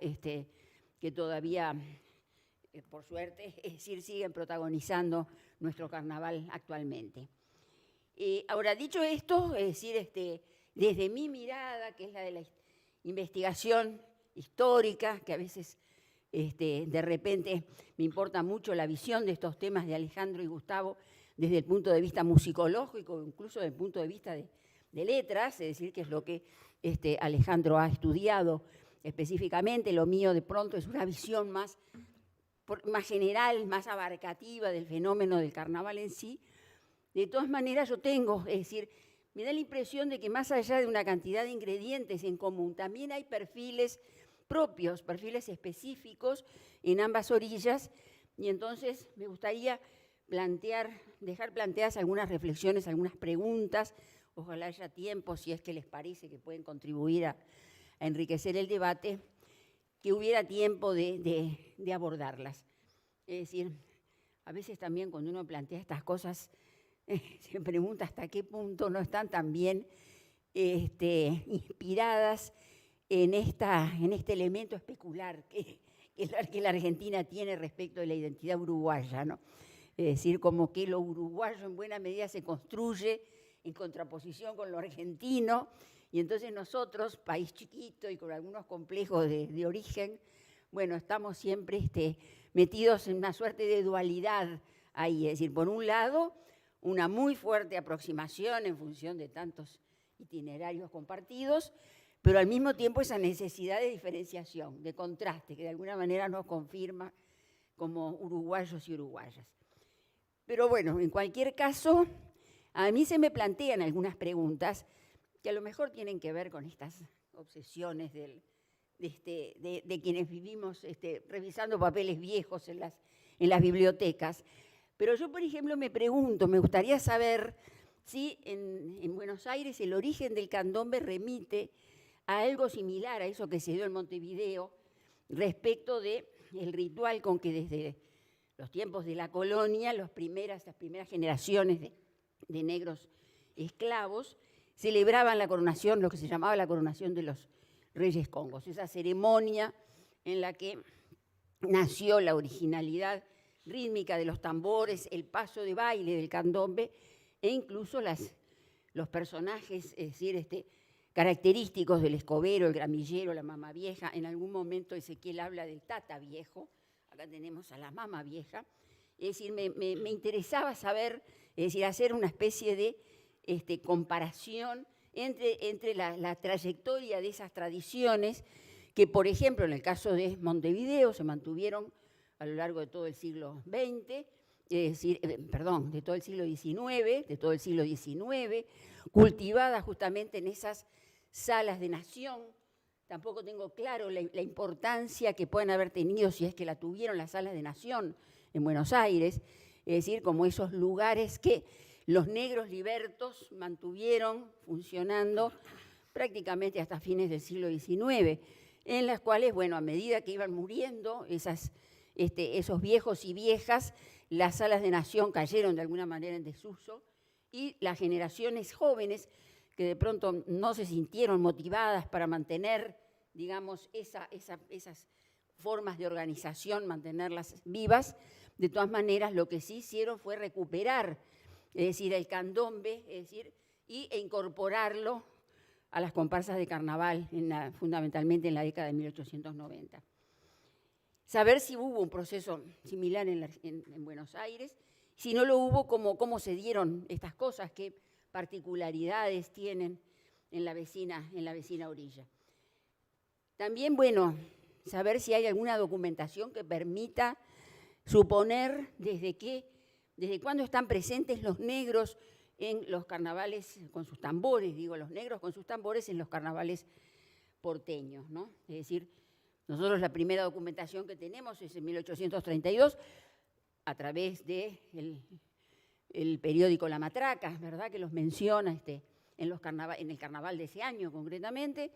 S3: por suerte, es decir, siguen protagonizando nuestro carnaval actualmente. Ahora, dicho esto, es decir, desde mi mirada, que es la de la investigación histórica, que a veces de repente me importa mucho la visión de estos temas de Alejandro y Gustavo desde el punto de vista musicológico, incluso desde el punto de vista de letras, es decir, que es lo que Alejandro ha estudiado específicamente. Lo mío de pronto es una visión más general, más abarcativa del fenómeno del carnaval en sí. De todas maneras yo tengo, es decir, me da la impresión de que más allá de una cantidad de ingredientes en común, también hay perfiles propios, perfiles específicos en ambas orillas, y entonces me gustaría dejar planteadas algunas reflexiones, algunas preguntas, ojalá haya tiempo, si es que les parece que pueden contribuir a enriquecer el debate, que hubiera tiempo de abordarlas. Es decir, a veces también cuando uno plantea estas cosas, se pregunta hasta qué punto no están también inspiradas en este elemento especular que la Argentina tiene respecto de la identidad uruguaya, ¿no? Es decir, como que lo uruguayo en buena medida se construye en contraposición con lo argentino, y entonces nosotros, país chiquito y con algunos complejos de origen, bueno, estamos siempre metidos en una suerte de dualidad ahí, es decir, por un lado, una muy fuerte aproximación en función de tantos itinerarios compartidos, pero al mismo tiempo esa necesidad de diferenciación, de contraste, que de alguna manera nos confirma como uruguayos y uruguayas. Pero bueno, en cualquier caso, a mí se me plantean algunas preguntas que a lo mejor tienen que ver con estas obsesiones de quienes vivimos revisando papeles viejos en las bibliotecas. Pero yo, por ejemplo, me pregunto, me gustaría saber si en Buenos Aires el origen del candombe remite a algo similar a eso que se dio en Montevideo respecto del ritual con que desde los tiempos de la colonia, las primeras generaciones de negros esclavos celebraban la coronación, lo que se llamaba la coronación de los reyes congos, esa ceremonia en la que nació la originalidad rítmica de los tambores, el paso de baile del candombe e incluso los personajes, es decir, característicos del escobero, el gramillero, la mama vieja. En algún momento Ezequiel habla del tata viejo, acá tenemos a la mama vieja. Es decir, me interesaba saber, es decir, hacer una especie de comparación entre la trayectoria de esas tradiciones que, por ejemplo, en el caso de Montevideo se mantuvieron a lo largo de todo el siglo XX, es decir, perdón, de todo el siglo XIX, cultivadas justamente en esas salas de nación. Tampoco tengo claro la importancia que pueden haber tenido, si es que la tuvieron, las salas de nación en Buenos Aires, es decir, como esos lugares que los negros libertos mantuvieron funcionando prácticamente hasta fines del siglo XIX, en las cuales, bueno, a medida que iban muriendo esos viejos y viejas, las salas de nación cayeron de alguna manera en desuso y las generaciones jóvenes que de pronto no se sintieron motivadas para mantener, digamos, esas formas de organización, mantenerlas vivas, de todas maneras lo que sí hicieron fue recuperar, es decir, el candombe, es decir, e incorporarlo a las comparsas de carnaval, fundamentalmente en la década de 1890. Saber si hubo un proceso similar en Buenos Aires, si no lo hubo, cómo se dieron estas cosas, qué particularidades tienen en la vecina orilla. También, bueno, saber si hay alguna documentación que permita suponer desde cuándo están presentes los negros en los carnavales con sus tambores, digo, los negros con sus tambores en los carnavales porteños, ¿no? Es decir, nosotros la primera documentación que tenemos es en 1832, a través del periódico La Matraca, ¿verdad?, que los menciona en el carnaval de ese año concretamente,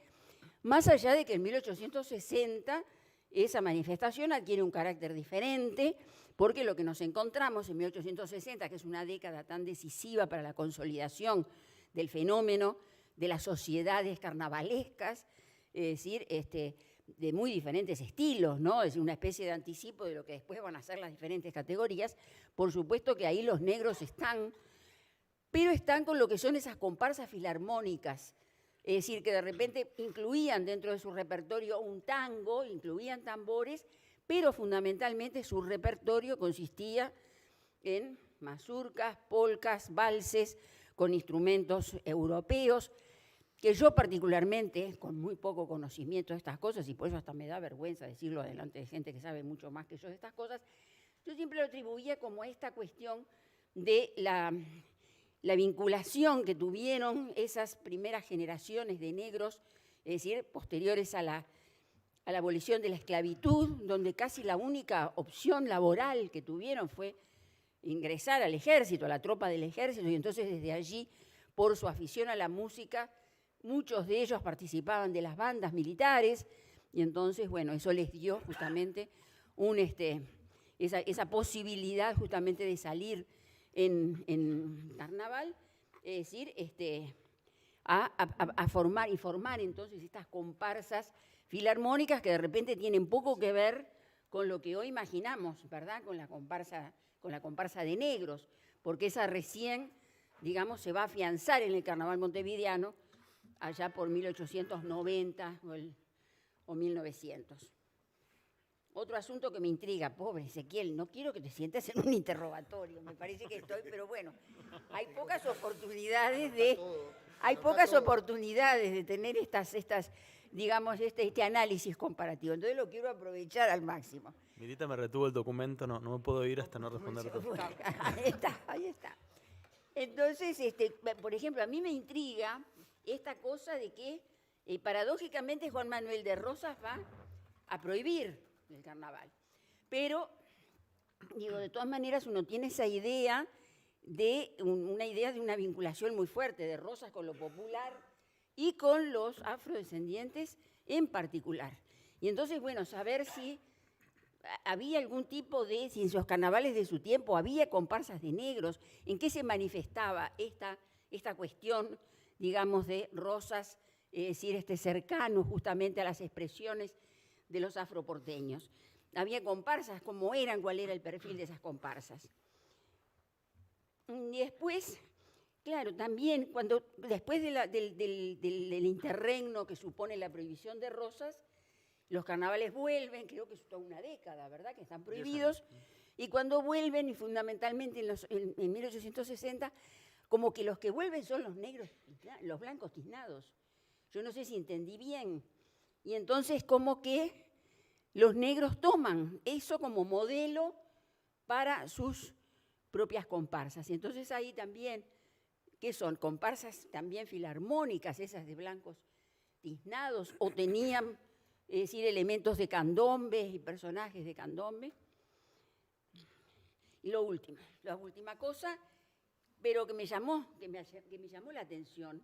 S3: más allá de que en 1860 esa manifestación adquiere un carácter diferente, porque lo que nos encontramos en 1860, que es una década tan decisiva para la consolidación del fenómeno de las sociedades carnavalescas, es decir, de muy diferentes estilos, ¿no? Es una especie de anticipo de lo que después van a ser las diferentes categorías. Por supuesto que ahí los negros están, pero están con lo que son esas comparsas filarmónicas, es decir, que de repente incluían dentro de su repertorio un tango, incluían tambores, pero fundamentalmente su repertorio consistía en mazurcas, polcas, valses, con instrumentos europeos, que yo particularmente, con muy poco conocimiento de estas cosas, y por eso hasta me da vergüenza decirlo delante de gente que sabe mucho más que yo de estas cosas, yo siempre lo atribuía como esta cuestión de la vinculación que tuvieron esas primeras generaciones de negros, es decir, posteriores a la abolición de la esclavitud, donde casi la única opción laboral que tuvieron fue ingresar al ejército, a la tropa del ejército, y entonces desde allí, por su afición a la música, muchos de ellos participaban de las bandas militares, y entonces, bueno, eso les dio justamente esa posibilidad justamente de salir en carnaval, es decir, a formar entonces estas comparsas filarmónicas que de repente tienen poco que ver con lo que hoy imaginamos, ¿verdad?, con la comparsa de negros, porque esa recién, digamos, se va a afianzar en el carnaval montevideano allá por 1890 o 1900. Otro asunto que me intriga, pobre Ezequiel, no quiero que te sientas en un interrogatorio, me parece que estoy, pero bueno, hay pocas oportunidades de tener estas digamos, este análisis comparativo. Entonces lo quiero aprovechar al máximo.
S2: Mirita me retuvo el documento, no me puedo ir hasta no responder todo.
S3: Bueno, ahí está. Entonces, por ejemplo, a mí me intriga esta cosa de que paradójicamente Juan Manuel de Rosas va a prohibir el carnaval. Pero, digo, de todas maneras uno tiene esa idea de una vinculación muy fuerte de Rosas con lo popular y con los afrodescendientes en particular. Y entonces, bueno, saber si había algún tipo si en los carnavales de su tiempo había comparsas de negros, en qué se manifestaba esta cuestión, digamos, de Rosas, es decir, cercano justamente a las expresiones de los afroporteños. Había comparsas, ¿cómo eran? ¿Cuál era el perfil de esas comparsas? Y después, Claro, también después del interregno que supone la prohibición de rosas, los carnavales vuelven, creo que es toda una década, ¿verdad?, que están prohibidos, y cuando vuelven, y fundamentalmente en 1860, como que los que vuelven son los negros, los blancos tiznados. Yo no sé si entendí bien. Y entonces como que los negros toman eso como modelo para sus propias comparsas. Y entonces ahí también, ¿qué son? Comparsas también filarmónicas, esas de blancos tiznados, o tenían, es decir, elementos de candombe y personajes de candombe. Y la última cosa, pero que me llamó la atención,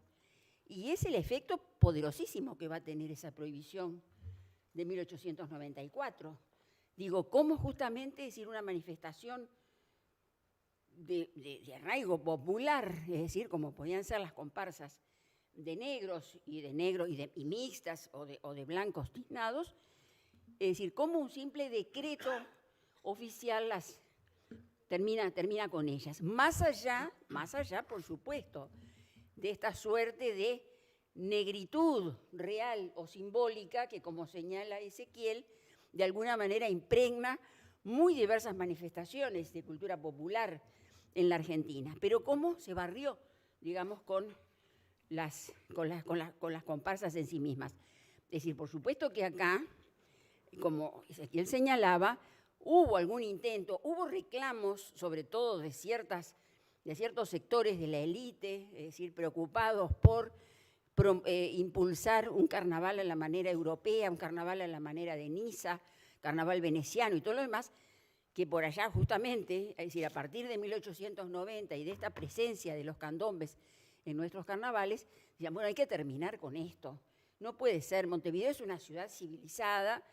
S3: y es el efecto poderosísimo que va a tener esa prohibición de 1894. Digo, cómo justamente decir una manifestación de arraigo popular, es decir, como podían ser las comparsas de negros y mixtas o de blancos tiznados, es decir, cómo un simple decreto oficial termina con ellas. Más allá, por supuesto, de esta suerte de negritud real o simbólica que, como señala Ezequiel, de alguna manera impregna muy diversas manifestaciones de cultura popular en la Argentina. Pero cómo se barrió, digamos, con las comparsas en sí mismas. Es decir, por supuesto que acá, como Ezequiel señalaba, hubo algún intento, hubo reclamos, sobre todo de ciertos sectores de la élite, es decir, preocupados por impulsar un carnaval a la manera europea, un carnaval a la manera de Niza, carnaval veneciano y todo lo demás, que por allá justamente, es decir, a partir de 1890 y de esta presencia de los candombes en nuestros carnavales, decían, bueno, hay que terminar con esto. No puede ser, Montevideo es una ciudad civilizada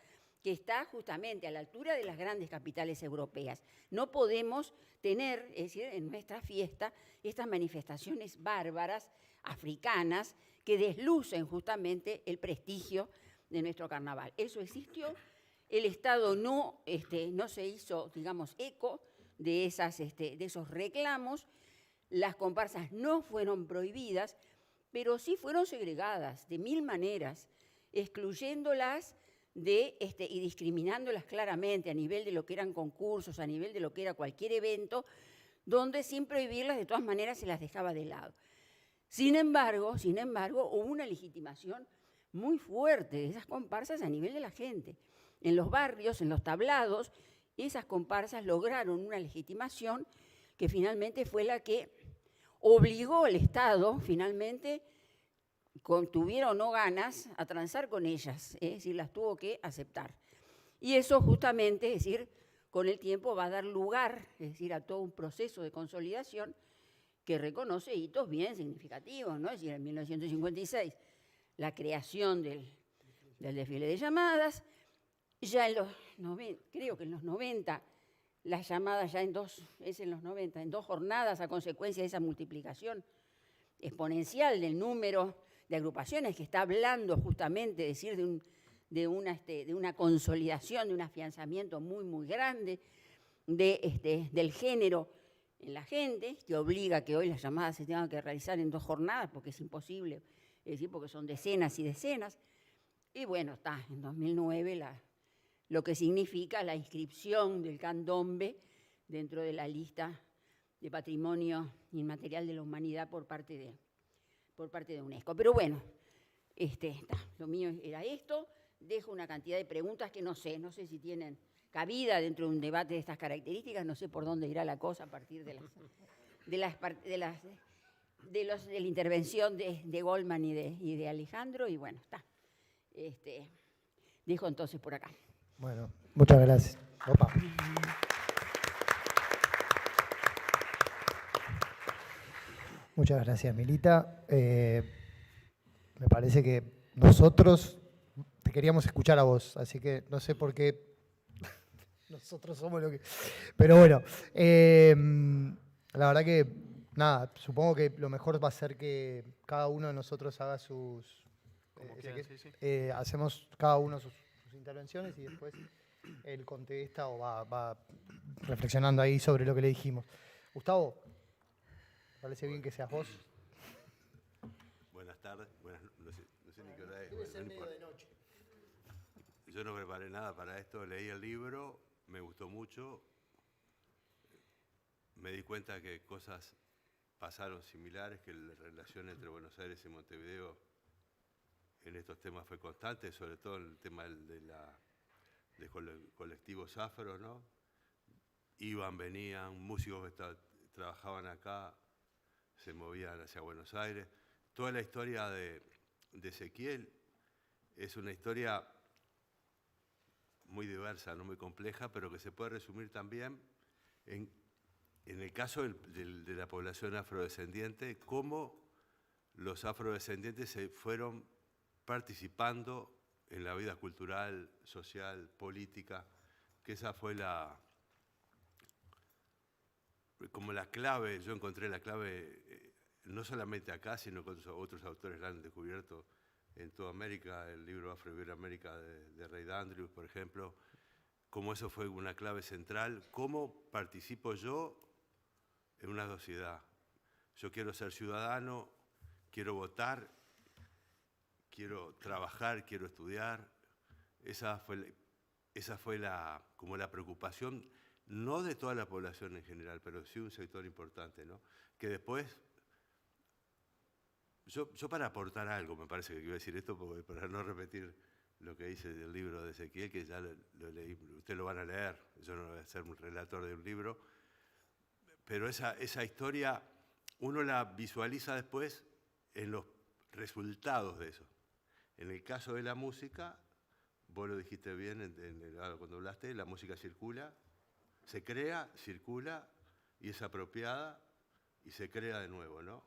S3: que está justamente a la altura de las grandes capitales europeas. No podemos tener, es decir, en nuestra fiesta, estas manifestaciones bárbaras, africanas, que deslucen justamente el prestigio de nuestro carnaval. Eso existió, el Estado no se hizo, digamos, eco de esos reclamos, las comparsas no fueron prohibidas, pero sí fueron segregadas de mil maneras, excluyéndolas y discriminándolas claramente a nivel de lo que eran concursos, a nivel de lo que era cualquier evento, donde sin prohibirlas de todas maneras se las dejaba de lado. Sin embargo, hubo una legitimación muy fuerte de esas comparsas a nivel de la gente. En los barrios, en los tablados, esas comparsas lograron una legitimación que finalmente fue la que obligó al Estado, finalmente, tuviera o no ganas, a transar con ellas, es decir, las tuvo que aceptar. Y eso justamente, es decir, con el tiempo va a dar lugar, es decir, a todo un proceso de consolidación que reconoce hitos bien significativos, ¿no? Es decir, en 1956, la creación del desfile de llamadas, ya creo que en los 90, las llamadas ya en dos jornadas a consecuencia de esa multiplicación exponencial del número de agrupaciones que está hablando justamente, es decir, de una consolidación, de un afianzamiento muy, muy grande del género en la gente, que obliga a que hoy las llamadas se tengan que realizar en 2 jornadas, porque es imposible, es decir, porque son decenas y decenas. Y bueno, está en 2009 lo que significa la inscripción del candombe dentro de la lista de Patrimonio Inmaterial de la Humanidad por parte de UNESCO. Pero bueno, lo mío era esto. Dejo una cantidad de preguntas que no sé si tienen cabida dentro de un debate de estas características, no sé por dónde irá la cosa a partir de la intervención de Goldman y de Alejandro, y bueno, está. Dejo entonces por acá.
S1: Bueno, muchas gracias. Opa. Muchas gracias, Milita. Me parece que nosotros te queríamos escuchar a vos, así que no sé por qué nosotros somos lo que... Pero bueno, la verdad que, nada, supongo que lo mejor va a ser que cada uno de nosotros haga sus...
S2: Sí.
S1: Hacemos cada uno sus intervenciones y después él contesta o va reflexionando ahí sobre lo que le dijimos. Gustavo, parece bien que seas vos.
S4: Buenas tardes. No sé ni qué hora es.
S1: Debe
S4: Bueno,
S1: ser
S4: no
S1: medio
S4: importa.
S1: de noche.
S4: Yo no preparé nada para esto, leí el libro, me gustó mucho, me di cuenta que cosas pasaron similares, que la relación entre Buenos Aires y Montevideo en estos temas fue constante, sobre todo el tema de colectivos afro, ¿no? Iban, venían, músicos que trabajaban acá, se movían hacia Buenos Aires. Toda la historia de Ezequiel es una historia muy diversa, no muy compleja, pero que se puede resumir también en el caso de la población afrodescendiente, cómo los afrodescendientes se fueron participando en la vida cultural, social, política, que esa fue como la clave. Yo encontré la clave no solamente acá, sino que otros autores la han descubierto en toda América, el libro Afro-Iberoamérica de Ray Andrews, por ejemplo, cómo eso fue una clave central, cómo participo yo en una sociedad. Yo quiero ser ciudadano, quiero votar, quiero trabajar, quiero estudiar. Esa fue como la preocupación, no de toda la población en general, pero sí un sector importante, ¿no? Que después, yo para aportar algo, me parece que quiero decir esto, para no repetir lo que dice del libro de Ezequiel, que ya lo leí, ustedes lo van a leer, yo no voy a ser un relator de un libro, pero esa historia uno la visualiza después en los resultados de eso. En el caso de la música, vos lo dijiste bien cuando hablaste, la música circula, se crea, circula y es apropiada y se crea de nuevo, ¿no?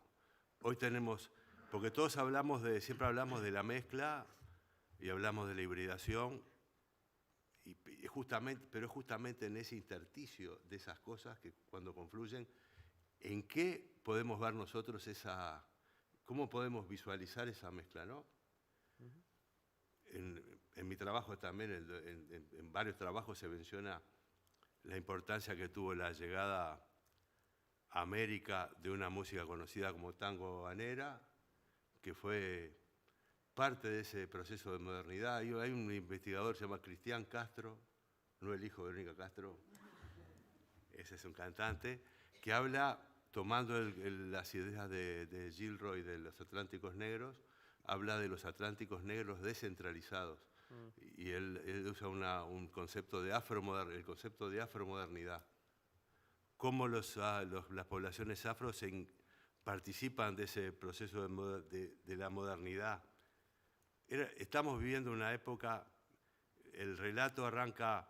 S4: Hoy tenemos, porque todos siempre hablamos de la mezcla y hablamos de la hibridación, pero es justamente en ese intersticio de esas cosas que cuando confluyen, ¿en qué podemos ver nosotros cómo podemos visualizar esa mezcla, ¿no? En mi trabajo también, en varios trabajos se menciona la importancia que tuvo la llegada a América de una música conocida como tango habanera, que fue parte de ese proceso de modernidad. Hay un investigador, se llama Cristian Castro, no el hijo de Verónica Castro, ese es un cantante, que habla, tomando las ideas de Gilroy de los Atlánticos Negros, habla de los Atlánticos Negros descentralizados. Y él usa un concepto de el concepto de afromodernidad. Cómo las poblaciones afro participan de ese proceso de la modernidad. Estamos viviendo una época, el relato arranca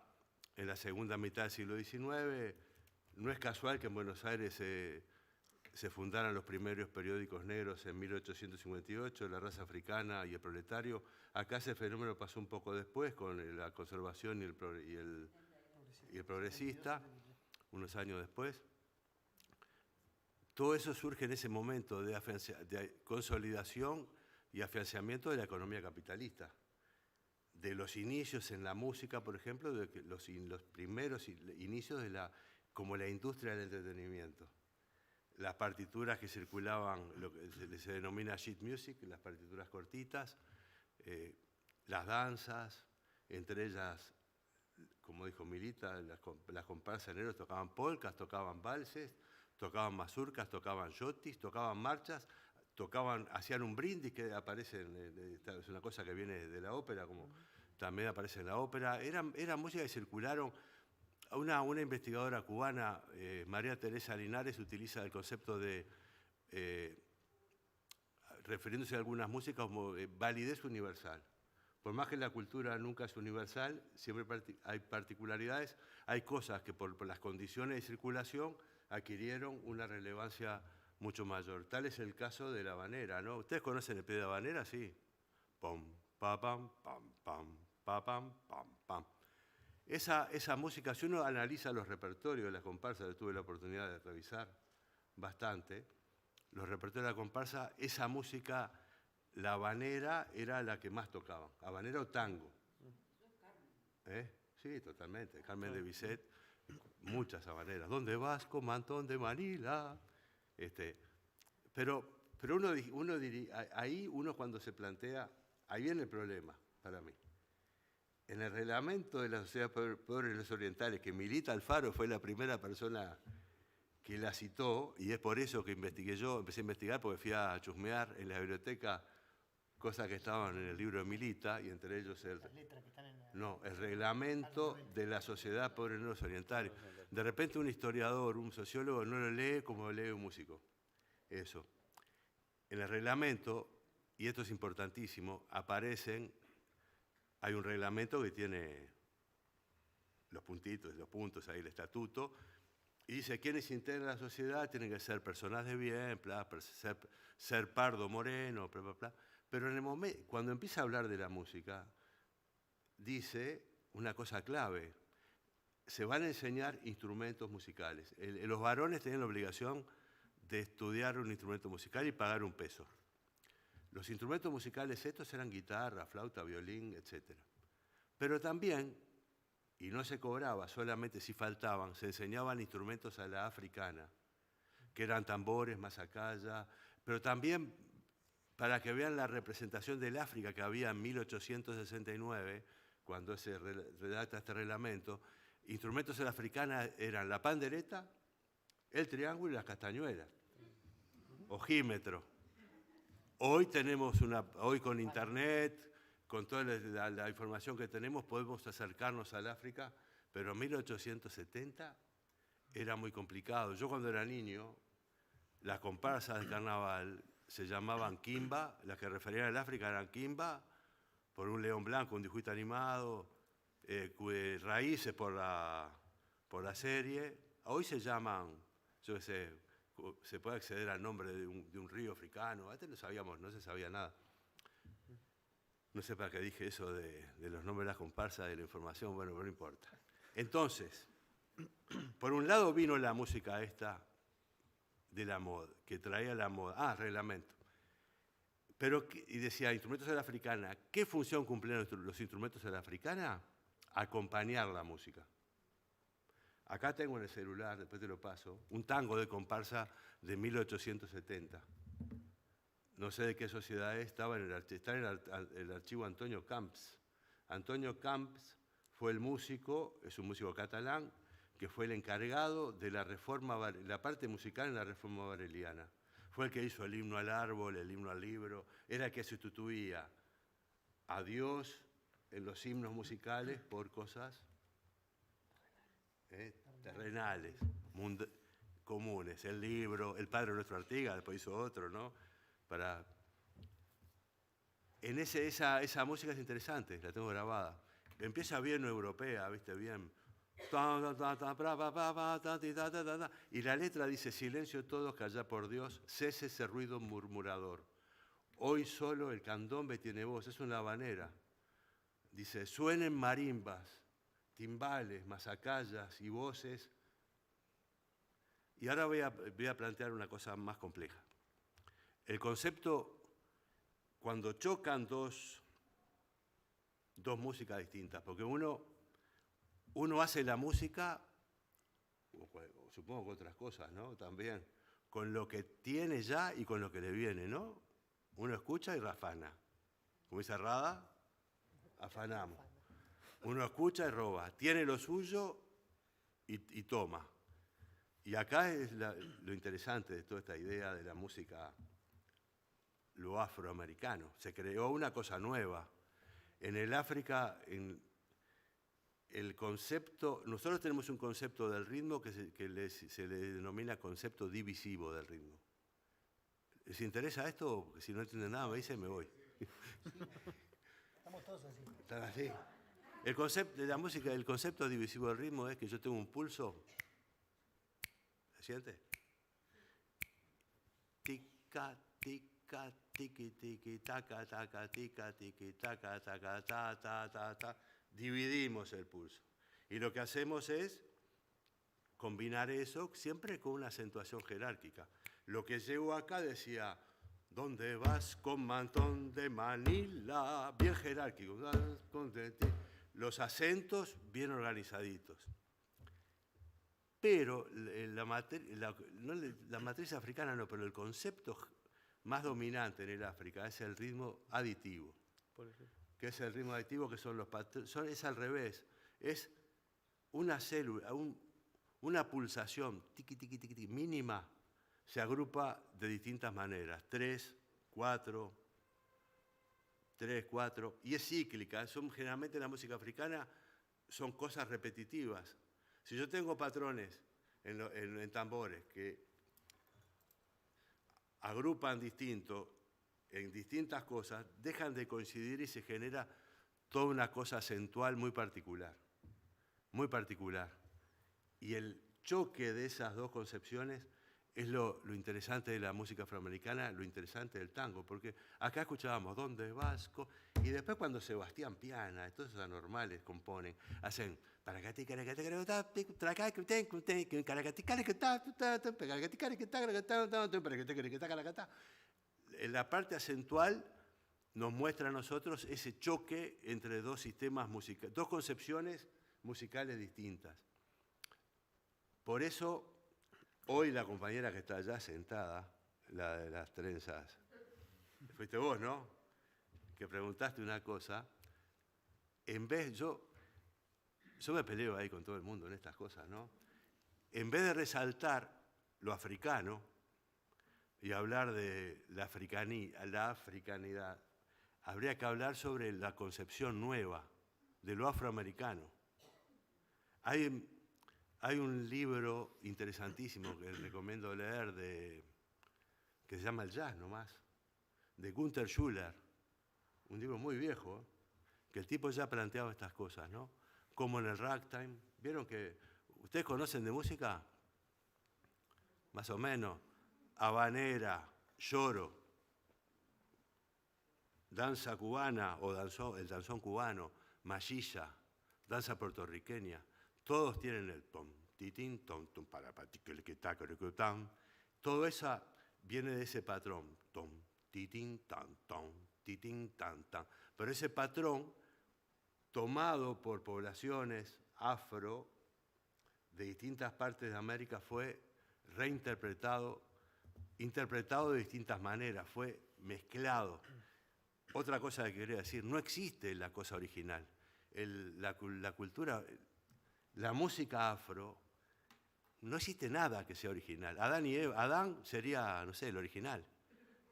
S4: en la segunda mitad del siglo XIX. No es casual que en Buenos Aires se fundaran los primeros periódicos negros en 1858, La Raza Africana y El Proletario. Acá ese fenómeno pasó un poco después con la Conservación y el Progresista, unos años después. Todo eso surge en ese momento de consolidación y afianzamiento de la economía capitalista. De los inicios en la música, por ejemplo, los primeros inicios como la industria del entretenimiento. Las partituras que circulaban, lo que se denomina sheet music, las partituras cortitas, las danzas, entre ellas, como dijo Milita, las comparsas negros tocaban polcas, tocaban valses, tocaban mazurcas, tocaban yotis, tocaban marchas, hacían un brindis que aparece, es una cosa que viene de la ópera, como también aparece en la ópera. Era música que circularon. Una investigadora cubana, María Teresa Linares, utiliza el concepto de, refiriéndose a algunas músicas, como validez universal. Por más que la cultura nunca es universal, siempre hay particularidades, hay cosas que por las condiciones de circulación adquirieron una relevancia mucho mayor. Tal es el caso de la habanera, ¿no? ¿Ustedes conocen el pie de habanera? Sí. Pam, pa, pam, pam, pam, pa, pam, pam, pam. Esa música, si uno analiza los repertorios de las comparsas, yo tuve la oportunidad de revisar bastante, los repertorios de la comparsa, esa música, la habanera era la que más tocaban, habanera o tango. Sí, totalmente, Carmen de Bizet, muchas habaneras. ¿Dónde vas, comandón de Manila? pero uno diría, ahí uno cuando se plantea, ahí viene el problema para mí. En el reglamento de la Sociedad de Pueblos Orientales, que Milita Alfaro fue la primera persona que la citó, y es por eso que empecé a investigar, porque fui a chusmear en la biblioteca cosas que estaban en el libro de Milita, y entre ellos el reglamento de la Sociedad de Pueblos Orientales. De repente un historiador, un sociólogo, no lo lee como lo lee un músico. Eso. En el reglamento, y esto es importantísimo, hay un reglamento que tiene los puntos, ahí el estatuto, y dice, quienes integran la sociedad tienen que ser personas de bien, ser pardo, moreno, bla, bla, bla. Pero en el momento, cuando empieza a hablar de la música, dice una cosa clave. Se van a enseñar instrumentos musicales. Los varones tenían la obligación de estudiar un instrumento musical y pagar un peso. Los instrumentos musicales estos eran guitarra, flauta, violín, etc. Pero también, y no se cobraba, solamente si faltaban, se enseñaban instrumentos a la africana, que eran tambores, mazacalla, pero también para que vean la representación del África que había en 1869, cuando se redacta este reglamento, instrumentos de la africana eran la pandereta, el triángulo y las castañuelas, ojímetro. Hoy con internet, con toda la información que tenemos, podemos acercarnos al África, pero en 1870 era muy complicado. Yo cuando era niño, las comparsas de carnaval se llamaban Kimba, las que referían al África eran Kimba, por un león blanco, un dibujito animado, Raíces por la serie. Hoy se llaman, yo qué sé, se puede acceder al nombre de un río africano. Antes no se sabía nada. No sé para qué dije eso de los nombres de las comparsas, de la información, bueno, pero no importa. Entonces, por un lado vino la música esta de la moda, que traía la moda. Reglamento. Y decía, instrumentos de la africana. ¿Qué función cumplían los instrumentos de la africana? Acompañar la música. Acá tengo en el celular, después te lo paso, un tango de comparsa de 1870. No sé de qué sociedad está en el archivo Antonio Camps. Antonio Camps fue el músico, es un músico catalán, que fue el encargado de la parte musical en la Reforma Vareliana. Fue el que hizo el himno al árbol, el himno al libro, era el que sustituía a Dios en los himnos musicales por cosas terrenales, comunes. El libro, el Padre Nuestro Artigas, después hizo otro, ¿no? Esa música es interesante, la tengo grabada. Empieza bien europea, ¿viste? Bien. Y la letra dice, silencio todos, callá por Dios, cese ese ruido murmurador. Hoy solo el candombe tiene voz, es una habanera. Dice, suenen marimbas, timbales, mazacallas y voces. Y ahora voy a plantear una cosa más compleja. El concepto, cuando chocan dos músicas distintas, porque uno hace la música, supongo que otras cosas, ¿no? También, con lo que tiene ya y con lo que le viene, ¿no? Uno escucha y afana. Como dice Rada, afanamos. Uno escucha y roba. Tiene lo suyo y toma. Y acá es lo interesante de toda esta idea de la música, lo afroamericano. Se creó una cosa nueva. En el África, el concepto, nosotros tenemos un concepto del ritmo que se le denomina concepto divisivo del ritmo. ¿Les interesa esto? Porque si no entienden nada me dicen, me voy.
S1: Estamos todos así.
S4: ¿Están así? El concepto de la música, el concepto divisivo del ritmo es que yo tengo un pulso. ¿Se siente? Tica, tica, tiki, tiki, taca, taca, tica, tiki, taca, taca, ta, ta, ta, ta. Dividimos el pulso. Y lo que hacemos es combinar eso siempre con una acentuación jerárquica. Lo que llegó acá decía, ¿dónde vas con mantón de Manila? Bien jerárquico. Los acentos bien organizaditos. pero la matriz africana no, pero el concepto más dominante en el África es el ritmo aditivo. Que es el ritmo aditivo, que son los patrones, es al revés, es una célula, una pulsación tiqui, tiqui, tiqui, tiqui, mínima, se agrupa de distintas maneras, 3, 4, y es cíclica. Generalmente en la música africana son cosas repetitivas. Si yo tengo patrones en tambores que agrupan distinto en distintas cosas, dejan de coincidir y se genera toda una cosa acentual muy particular, muy particular. Y el choque de esas dos concepciones es lo interesante de la música afroamericana, lo interesante del tango, porque acá escuchábamos ¿Dónde Vasco? Y después cuando Sebastián Piana, estos anormales componen, hacen la parte acentual nos muestra a nosotros ese choque entre dos sistemas musicales, dos concepciones musicales distintas. Por eso, hoy la compañera que está allá sentada, la de las trenzas, fuiste vos, ¿no? Que preguntaste una cosa. En vez, yo me peleo ahí con todo el mundo en estas cosas, ¿no? En vez de resaltar lo africano y hablar de la africanidad, habría que hablar sobre la concepción nueva de lo afroamericano. Hay un libro interesantísimo que les recomiendo leer que se llama El Jazz nomás, de Gunther Schuller, un libro muy viejo, que el tipo ya planteaba estas cosas, ¿no? Como en el ragtime. ¿Vieron que ustedes conocen de música? Más o menos. Habanera, lloro, danza cubana o el danzón cubano, machilla, danza puertorriqueña. Todos tienen el tom, titín, tom, tom, para, tam. Todo eso viene de ese patrón, tom, titín, tan, tom, titín, tan, tan. Pero ese patrón, tomado por poblaciones afro de distintas partes de América, fue reinterpretado, interpretado de distintas maneras, fue mezclado. Otra cosa que quería decir, no existe la cosa original. La cultura, la música afro, no existe nada que sea original. Adán sería, no sé, el original.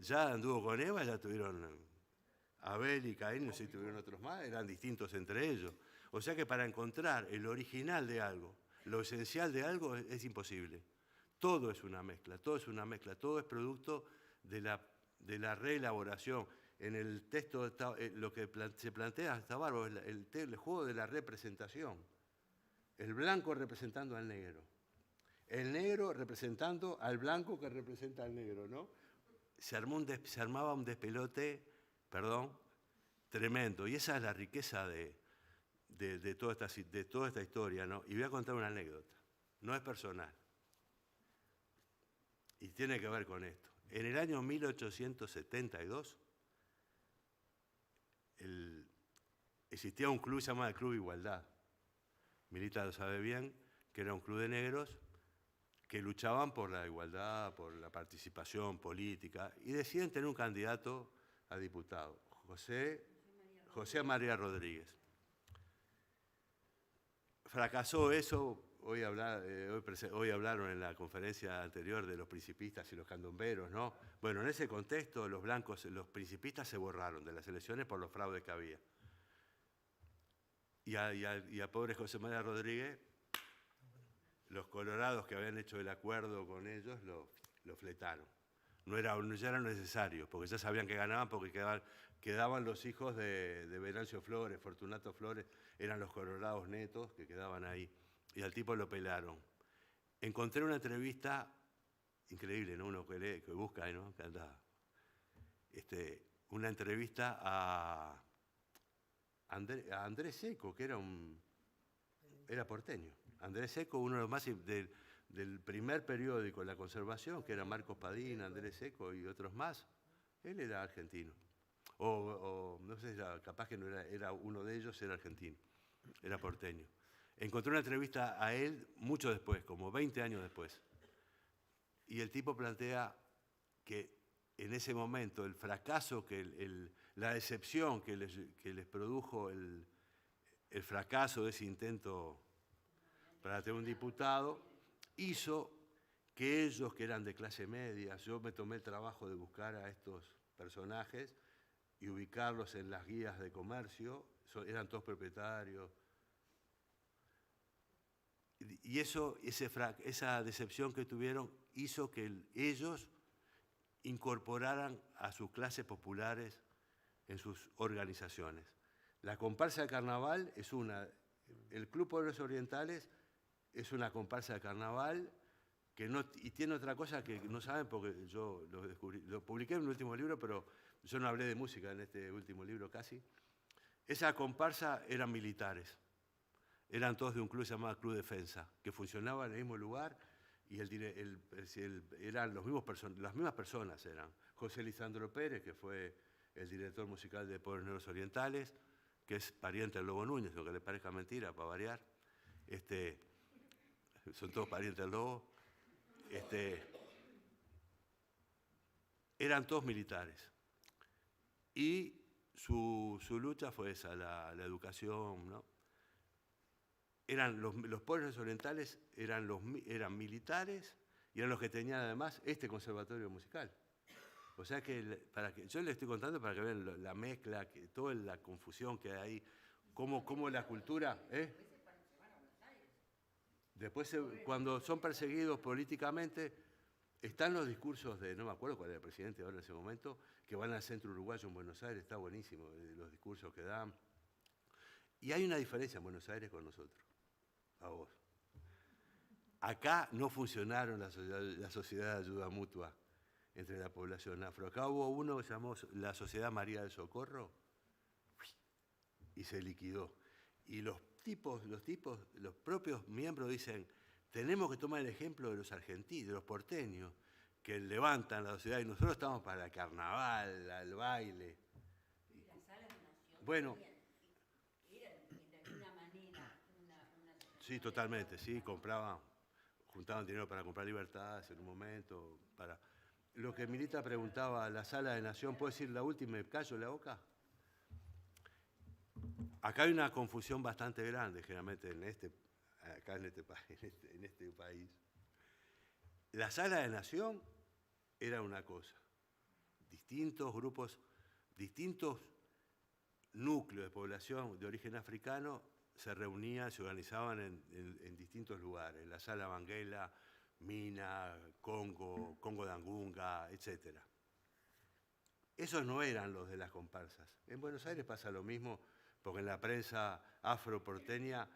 S4: Ya anduvo con Eva, ya tuvieron Abel y Caín, no sé si tuvieron otros más, eran distintos entre ellos. O sea que para encontrar el original de algo, lo esencial de algo, es imposible. Todo es una mezcla, todo es producto de la reelaboración. En el texto lo que se plantea está bárbaro, el juego de la representación. El blanco representando al negro. El negro representando al blanco que representa al negro, ¿no? Se armaba un despelote, tremendo. Y esa es la riqueza de toda esta historia, ¿no? Y voy a contar una anécdota. No es personal. Y tiene que ver con esto. En el año 1872 existía un club llamado el Club Igualdad. Milita lo sabe bien, que era un club de negros que luchaban por la igualdad, por la participación política, y deciden tener un candidato a diputado, José María Rodríguez. Fracasó eso. Hoy hablaron en la conferencia anterior de los principistas y los candomberos, ¿no? Bueno, en ese contexto los principistas se borraron de las elecciones por los fraudes que había. Y a pobre José María Rodríguez, los colorados que habían hecho el acuerdo con ellos lo fletaron. Ya eran necesarios, porque ya sabían que ganaban, porque quedaban los hijos de Venancio Flores, Fortunato Flores, eran los colorados netos que quedaban ahí. Y al tipo lo pelaron. Encontré una entrevista increíble, ¿no? Uno que lee, que busca, ¿no? Que anda. Una entrevista a Andrés Seco, que era porteño. Andrés Seco, uno de los más del primer periódico de la conservación, que era Marcos Padín, Andrés Seco y otros más. Él era argentino. O no sé, capaz que no era uno de ellos, era argentino. Era porteño. Encontré una entrevista a él mucho después, como 20 años después. Y el tipo plantea que en ese momento el fracaso, la decepción que les produjo el fracaso de ese intento para tener un diputado, hizo que ellos, que eran de clase media, yo me tomé el trabajo de buscar a estos personajes y ubicarlos en las guías de comercio, eran todos propietarios. Y esa decepción que tuvieron hizo que ellos incorporaran a sus clases populares en sus organizaciones. La comparsa de carnaval es el Club Pueblos Orientales es una comparsa de carnaval y tiene otra cosa que no saben porque yo lo descubrí, lo publiqué en mi último libro, pero yo no hablé de música en este último libro casi. Esa comparsa eran militares. Eran todos de un club llamado Club Defensa, que funcionaba en el mismo lugar y eran las mismas personas eran. José Lisandro Pérez, que fue el director musical de Pueblos Negros Orientales, que es pariente del Lobo Núñez, aunque le parezca mentira, para variar. Son todos parientes del Lobo. Eran todos militares. Y su lucha fue esa, la educación, ¿no? Los pueblos orientales eran militares y eran los que tenían además este conservatorio musical. O sea que, yo les estoy contando para que vean la mezcla, toda la confusión que hay ahí, cómo la cultura... Después, cuando son perseguidos políticamente, están los discursos no me acuerdo cuál era el presidente ahora en ese momento, que van al Centro Uruguayo en Buenos Aires, está buenísimo los discursos que dan. Y hay una diferencia en Buenos Aires con nosotros. A vos. Acá no funcionaron la sociedad de ayuda mutua entre la población afro. Acá hubo uno que se llamó la Sociedad María del Socorro y se liquidó. Y los propios miembros dicen, tenemos que tomar el ejemplo de los argentinos, de los porteños, que levantan la sociedad y nosotros estamos para el carnaval, el baile. Bueno. Sí, totalmente, sí, juntaban dinero para comprar libertades en un momento. Lo que Milita preguntaba, la Sala de Nación, ¿puedo decir la última y me callo la boca? Acá hay una confusión bastante grande, generalmente en este país. La Sala de Nación era una cosa. Distintos grupos, distintos núcleos de población de origen africano se reunían, se organizaban en distintos lugares, la Sala Banguela, Mina, Congo de Angunga, etc. Esos no eran los de las comparsas. En Buenos Aires pasa lo mismo, porque en la prensa afroporteña,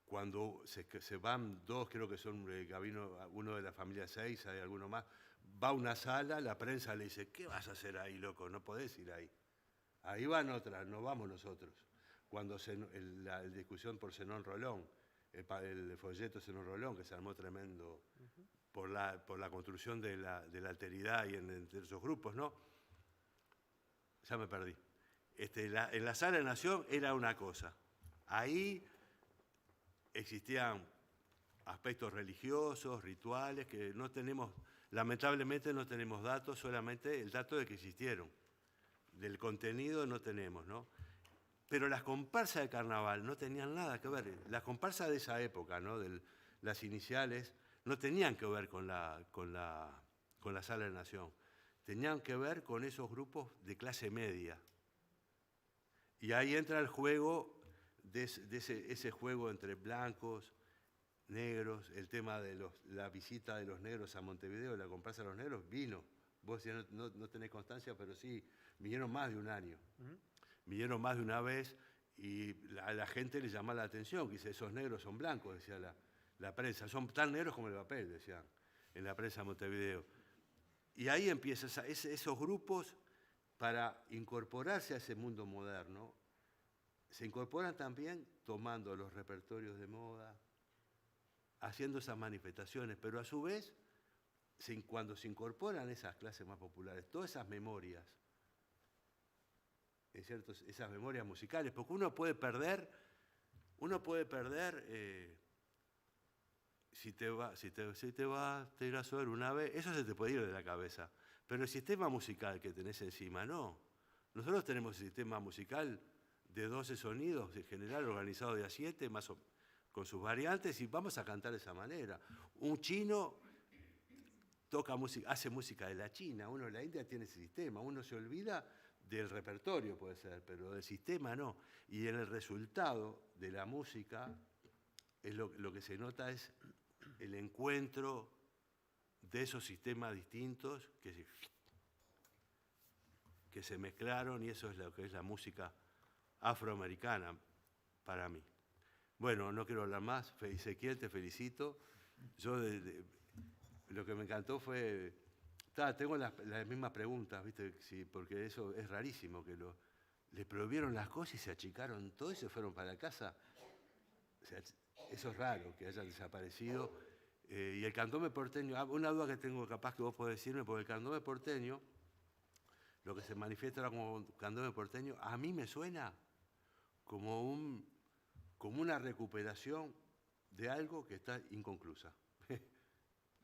S4: cuando se van dos, creo que son Gabino, uno de la familia Seiza y alguno más, va a una sala, la prensa le dice, ¿qué vas a hacer ahí, loco? No podés ir ahí. Ahí van otras, no vamos nosotros. Cuando la discusión por Zenón Rolón, el folleto Zenón Rolón, que se armó tremendo por la construcción de la alteridad y entre esos grupos, ¿no? Ya me perdí. En la Sala de Nación era una cosa. Ahí existían aspectos religiosos, rituales, que lamentablemente no tenemos datos, solamente el dato de que existieron. Del contenido no tenemos, ¿no? Pero las comparsas de carnaval no tenían nada que ver. Las comparsas de esa época, ¿no? Las iniciales, no tenían que ver con la Sala de Nación. Tenían que ver con esos grupos de clase media. Y ahí entra el juego, ese juego entre blancos, negros, el tema de la visita de los negros a Montevideo, la comparsa de los negros, vino. Vos ya no tenés constancia, pero sí, vinieron más de un año. Vinieron más de una vez y a la gente le llamaba la atención, que dice, esos negros son blancos, decía la prensa, son tan negros como el papel, decían, en la prensa de Montevideo. Y ahí empiezan esos grupos para incorporarse a ese mundo moderno, se incorporan también tomando los repertorios de moda, haciendo esas manifestaciones, pero a su vez, cuando se incorporan esas clases más populares, todas esas memorias, ¿es cierto? Esas memorias musicales, porque uno puede perder Uno puede perder, si te irás sobre una vez, eso se te puede ir de la cabeza. Pero el sistema musical que tenés encima, no. Nosotros tenemos el sistema musical de 12 sonidos, en general organizado de a 7, con sus variantes, y vamos a cantar de esa manera. Un chino toca música, hace música de la China, uno de la India tiene ese sistema, uno se olvida del repertorio, puede ser, pero del sistema no. Y en el resultado de la música, lo que se nota es el encuentro de esos sistemas distintos que se mezclaron, y eso es lo que es la música afroamericana para mí. Bueno, no quiero hablar más. Ezequiel, te felicito. Yo lo que me encantó fue... tengo las mismas preguntas, ¿viste? Sí, porque eso es rarísimo, que le prohibieron las cosas y se achicaron todo y se fueron para la casa. O sea, eso es raro, que hayan desaparecido. Y el candombe porteño, una duda que tengo capaz que vos podés decirme, porque el candombe porteño, lo que se manifiesta ahora como candombe porteño, a mí me suena como una recuperación de algo que está inconclusa.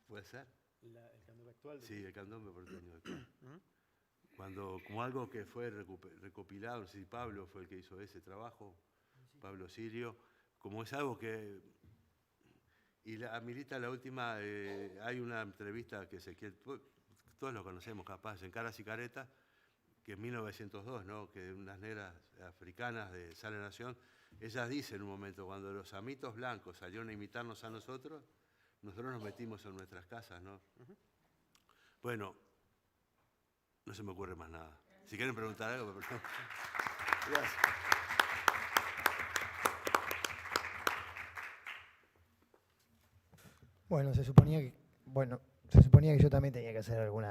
S4: ¿Puede ser?
S2: ¿El candombe actual?
S4: Sí, el candombe porteño actual. Como algo que fue recopilado, no sé si Pablo fue el que hizo ese trabajo, Pablo Sirio, como es algo que... Y Milita, la última, hay una entrevista que todos lo conocemos capaz, en Caras y Caretas, que en 1902, ¿no? Que unas negras africanas de Sale Nación, ellas dicen en un momento, cuando los amitos blancos salieron a imitarnos a nosotros nos metimos en nuestras casas, ¿no? Bueno, no se me ocurre más nada. Si quieren preguntar algo, perdón. Gracias.
S1: Bueno, se suponía que yo también tenía que hacer algún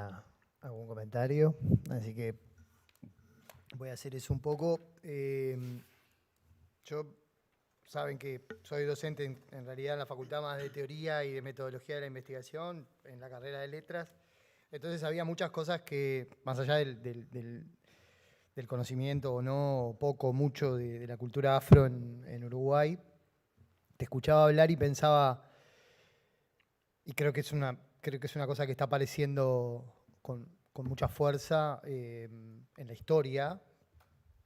S1: comentario, así que voy a hacer eso un poco. Saben que soy docente en realidad en la facultad más de teoría y de metodología de la investigación, en la carrera de letras. Entonces había muchas cosas que, más allá del conocimiento o no, poco, mucho de la cultura afro en Uruguay, te escuchaba hablar y pensaba, y creo que es una cosa que está apareciendo con mucha fuerza en la historia,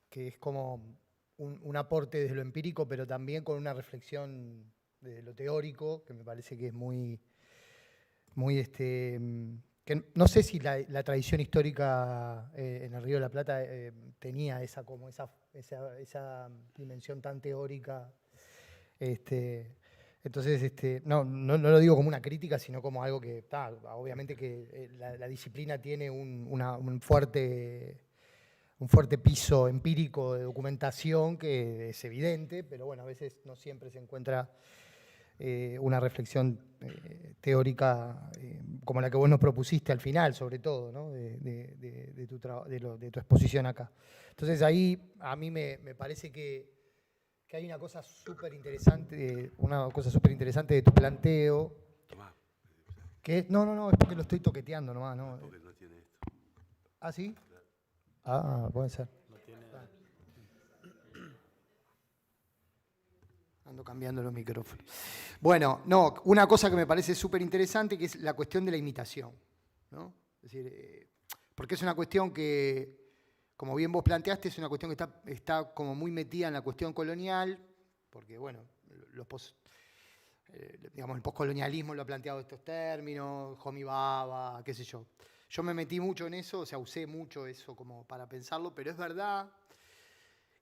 S1: que es como un aporte desde lo empírico, pero también con una reflexión desde lo teórico, que me parece que es muy que no sé si la tradición histórica en el Río de la Plata tenía esa dimensión tan teórica. Entonces, no lo digo como una crítica, sino como algo que, obviamente que la disciplina tiene un fuerte piso empírico de documentación que es evidente, pero bueno, a veces no siempre se encuentra una reflexión teórica como la que vos nos propusiste al final, sobre todo, ¿no? de tu exposición acá. Entonces ahí a mí me parece que hay una cosa súper interesante de tu planteo.
S4: Tomá.
S1: Que no, es porque lo estoy toqueteando nomás, ¿no?
S4: Porque no tiene esto.
S1: ¿Ah, sí? Ah, puede ser.
S2: No tiene...
S1: Ando cambiando los micrófonos. Bueno, no, una cosa que me parece súper interesante que es la cuestión de la imitación, ¿no? Es decir, porque es una cuestión que, como bien vos planteaste, es una cuestión que está como muy metida en la cuestión colonial, porque, bueno, digamos, el poscolonialismo lo ha planteado estos términos, Homi Bhabha, qué sé yo. Yo me metí mucho en eso, o sea, usé mucho eso como para pensarlo, pero es verdad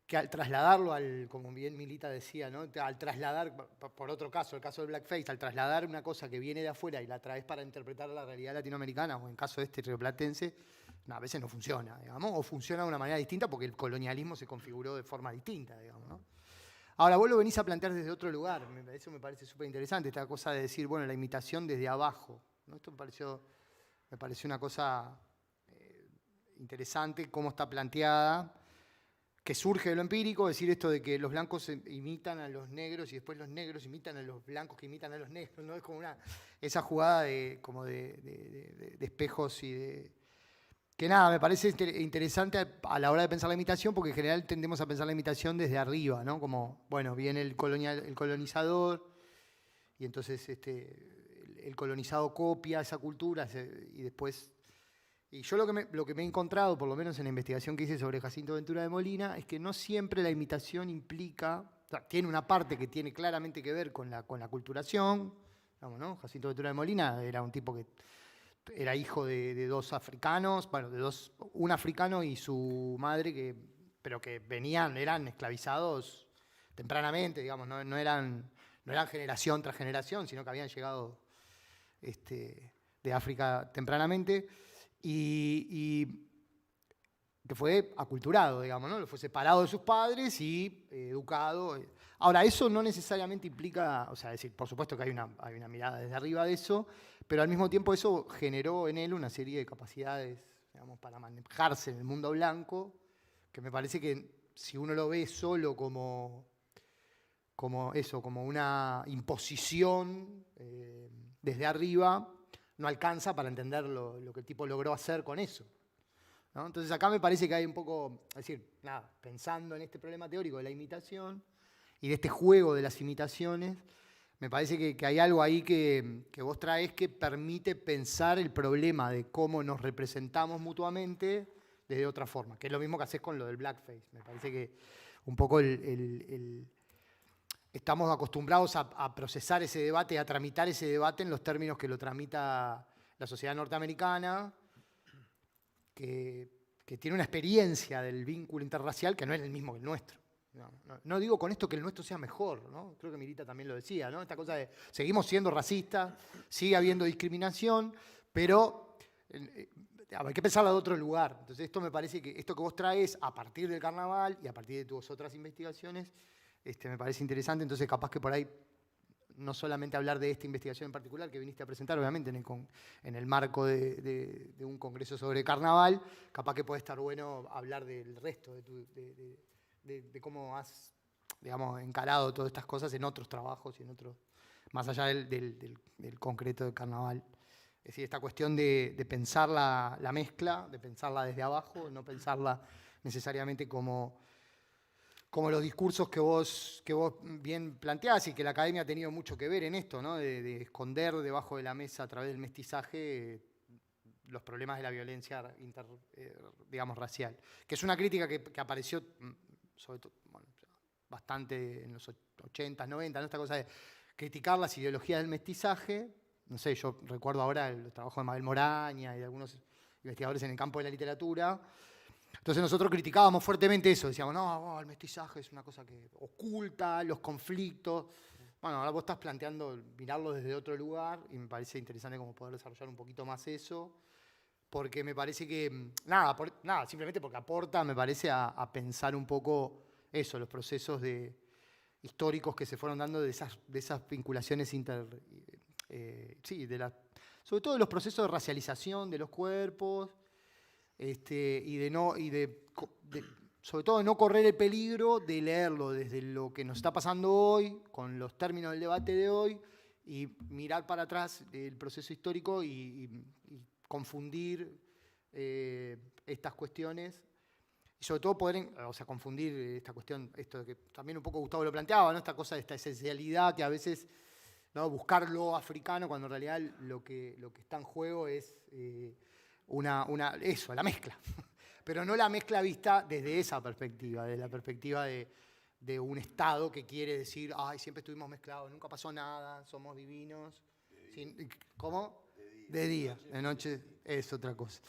S1: que al trasladarlo como bien Milita decía, ¿no? Al trasladar, por otro caso, el caso del blackface, al trasladar una cosa que viene de afuera y la traes para interpretar la realidad latinoamericana, o en caso de este rioplatense, a veces no funciona, digamos, o funciona de una manera distinta porque el colonialismo se configuró de forma distinta, digamos, ¿no? Ahora, vos lo venís a plantear desde otro lugar, eso me parece súper interesante, esta cosa de decir, bueno, la imitación desde abajo, ¿no? Esto me pareció una cosa interesante, cómo está planteada, que surge de lo empírico, decir esto de que los blancos imitan a los negros y después los negros imitan a los blancos que imitan a los negros, ¿no? Es como esa jugada de espejos y Que nada, me parece interesante a la hora de pensar la imitación, porque en general tendemos a pensar la imitación desde arriba, ¿no? Como, bueno, viene el colonizador, y entonces el colonizado copia esa cultura, y después... Y yo lo que me he encontrado, por lo menos en la investigación que hice sobre Jacinto Ventura de Molina, es que no siempre la imitación implica... O sea, tiene una parte que tiene claramente que ver con la culturación, digamos, ¿no? Jacinto Ventura de Molina era un tipo que era hijo de dos africanos, bueno, un africano y su madre, pero que eran esclavizados tempranamente, digamos, no eran generación tras generación, sino que habían llegado de África tempranamente, y que fue aculturado, digamos, ¿no? Fue separado de sus padres y educado. Ahora, eso no necesariamente implica, o sea, decir, por supuesto que hay una mirada desde arriba de eso, pero al mismo tiempo eso generó en él una serie de capacidades, digamos, para manejarse en el mundo blanco, que me parece que si uno lo ve solo como una imposición desde arriba, no alcanza para entender lo que el tipo logró hacer con eso, ¿no? Entonces acá me parece que hay un poco, es decir, nada, pensando en este problema teórico de la imitación y de este juego de las imitaciones, me parece que hay algo ahí que vos traes que permite pensar el problema de cómo nos representamos mutuamente desde otra forma, que es lo mismo que haces con lo del blackface. Me parece que un poco estamos acostumbrados a procesar ese debate, a tramitar ese debate en los términos que lo tramita la sociedad norteamericana, que tiene una experiencia del vínculo interracial que no es el mismo que el nuestro. No digo con esto que el nuestro sea mejor, ¿no? Creo que Mirita también lo decía, ¿no? Esta cosa de seguimos siendo racistas, sigue habiendo discriminación, pero hay que pensarla de otro lugar. Entonces esto me parece que esto que vos traes a partir del carnaval y a partir de tus otras investigaciones, me parece interesante. Entonces capaz que por ahí no solamente hablar de esta investigación en particular que viniste a presentar, obviamente en el marco de un congreso sobre carnaval, capaz que puede estar bueno hablar del resto de cómo has, digamos, encarado todas estas cosas en otros trabajos y en otros, más allá del concreto del carnaval. Es decir, esta cuestión de pensar la mezcla, de pensarla desde abajo, no pensarla necesariamente como los discursos que vos bien planteás y que la academia ha tenido mucho que ver en esto, ¿no? De esconder debajo de la mesa a través del mestizaje los problemas de la violencia digamos, racial. Que es una crítica que apareció sobre todo, bueno, bastante en los 80, 90, ¿no? Esta cosa de criticar las ideologías del mestizaje. No sé, yo recuerdo ahora el trabajo de Mabel Moraña y de algunos investigadores en el campo de la literatura. Entonces nosotros criticábamos fuertemente eso, decíamos, no, el mestizaje es una cosa que oculta los conflictos. Bueno, ahora vos estás planteando mirarlo desde otro lugar y me parece interesante como poder desarrollar un poquito más eso, porque me parece que, nada, simplemente porque aporta, me parece, a pensar un poco eso, los procesos históricos que se fueron dando de esas vinculaciones sobre todo de los procesos de racialización de los cuerpos, sobre todo de no correr el peligro de leerlo desde lo que nos está pasando hoy, con los términos del debate de hoy, y mirar para atrás el proceso histórico y confundir estas cuestiones, y sobre todo poder, confundir esta cuestión, esto que también un poco Gustavo lo planteaba, ¿no? Esta cosa de esta esencialidad que a veces, ¿no? Buscar lo africano cuando en realidad lo que está en juego es la mezcla. Pero no la mezcla vista desde esa perspectiva, desde la perspectiva de un Estado que quiere decir, ay, siempre estuvimos mezclados, nunca pasó nada, somos divinos. ¿Cómo? De día, de noche es otra cosa.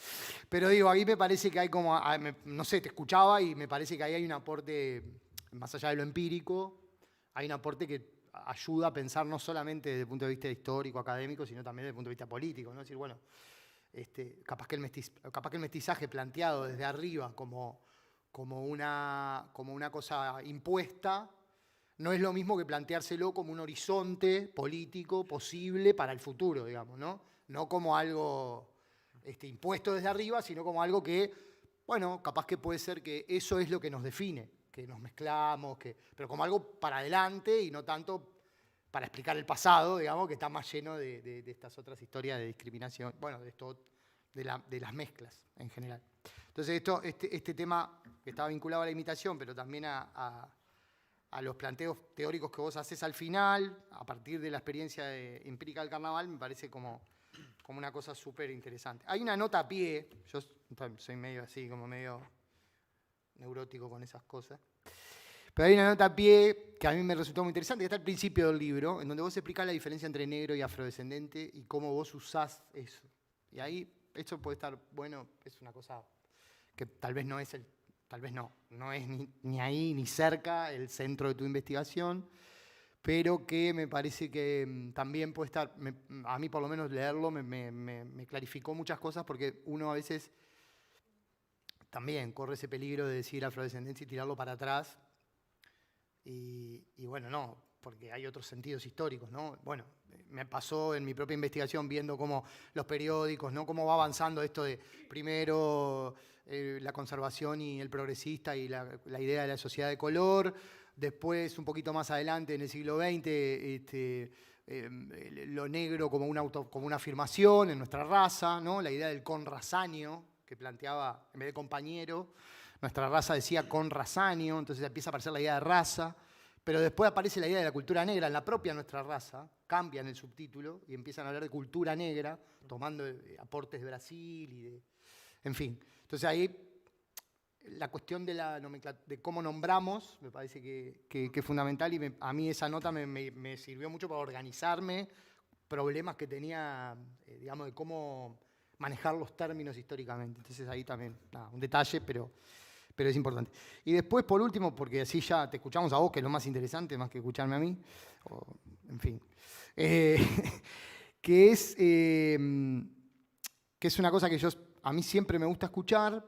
S1: Pero digo, ahí me parece que hay como, no sé, te escuchaba y me parece que ahí hay un aporte, más allá de lo empírico, hay un aporte que ayuda a pensar no solamente desde el punto de vista histórico, académico, sino también desde el punto de vista político, ¿no? Es decir, bueno, capaz que el mestizaje planteado desde arriba como una cosa impuesta, no es lo mismo que planteárselo como un horizonte político posible para el futuro, digamos, ¿no? No como algo impuesto desde arriba, sino como algo que, bueno, capaz que puede ser que eso es lo que nos define, que nos mezclamos, pero como algo para adelante y no tanto para explicar el pasado, digamos, que está más lleno de estas otras historias de discriminación. Bueno, de esto de las mezclas en general. Entonces este tema que estaba vinculado a la imitación, pero también a los planteos teóricos que vos haces al final, a partir de la experiencia empírica del carnaval, me parece como una cosa súper interesante. Hay una nota a pie, yo soy medio así, como medio neurótico con esas cosas, pero hay una nota a pie que a mí me resultó muy interesante, que está al principio del libro, en donde vos explicás la diferencia entre negro y afrodescendente y cómo vos usás eso. Y ahí, esto puede estar bueno, es una cosa que tal vez no es no es ni ahí ni cerca el centro de tu investigación, pero que me parece que también puede estar, a mí por lo menos leerlo me clarificó muchas cosas, porque uno a veces también corre ese peligro de decir afrodescendencia y tirarlo para atrás, y bueno, no, porque hay otros sentidos históricos, ¿no? Bueno, me pasó en mi propia investigación viendo cómo los periódicos, ¿no? Cómo va avanzando esto de primero la conservación y el progresista y la idea de la sociedad de color, después un poquito más adelante en el siglo XX lo negro como una afirmación en nuestra raza, ¿no? La idea del conrasanio que planteaba, en vez de compañero, nuestra raza decía conrasanio, entonces empieza a aparecer la idea de raza. Pero después aparece la idea de la cultura negra en la propia nuestra raza, cambian el subtítulo y empiezan a hablar de cultura negra, tomando aportes de Brasil y de... En fin, entonces ahí la cuestión de cómo nombramos me parece que es fundamental, y a mí esa nota me sirvió mucho para organizarme problemas que tenía, digamos, de cómo manejar los términos históricamente. Entonces ahí también, nada, un detalle, pero es importante. Y después, por último, porque así ya te escuchamos a vos, que es lo más interesante, más que escucharme a mí, en fin, que es una cosa que a mí siempre me gusta escuchar,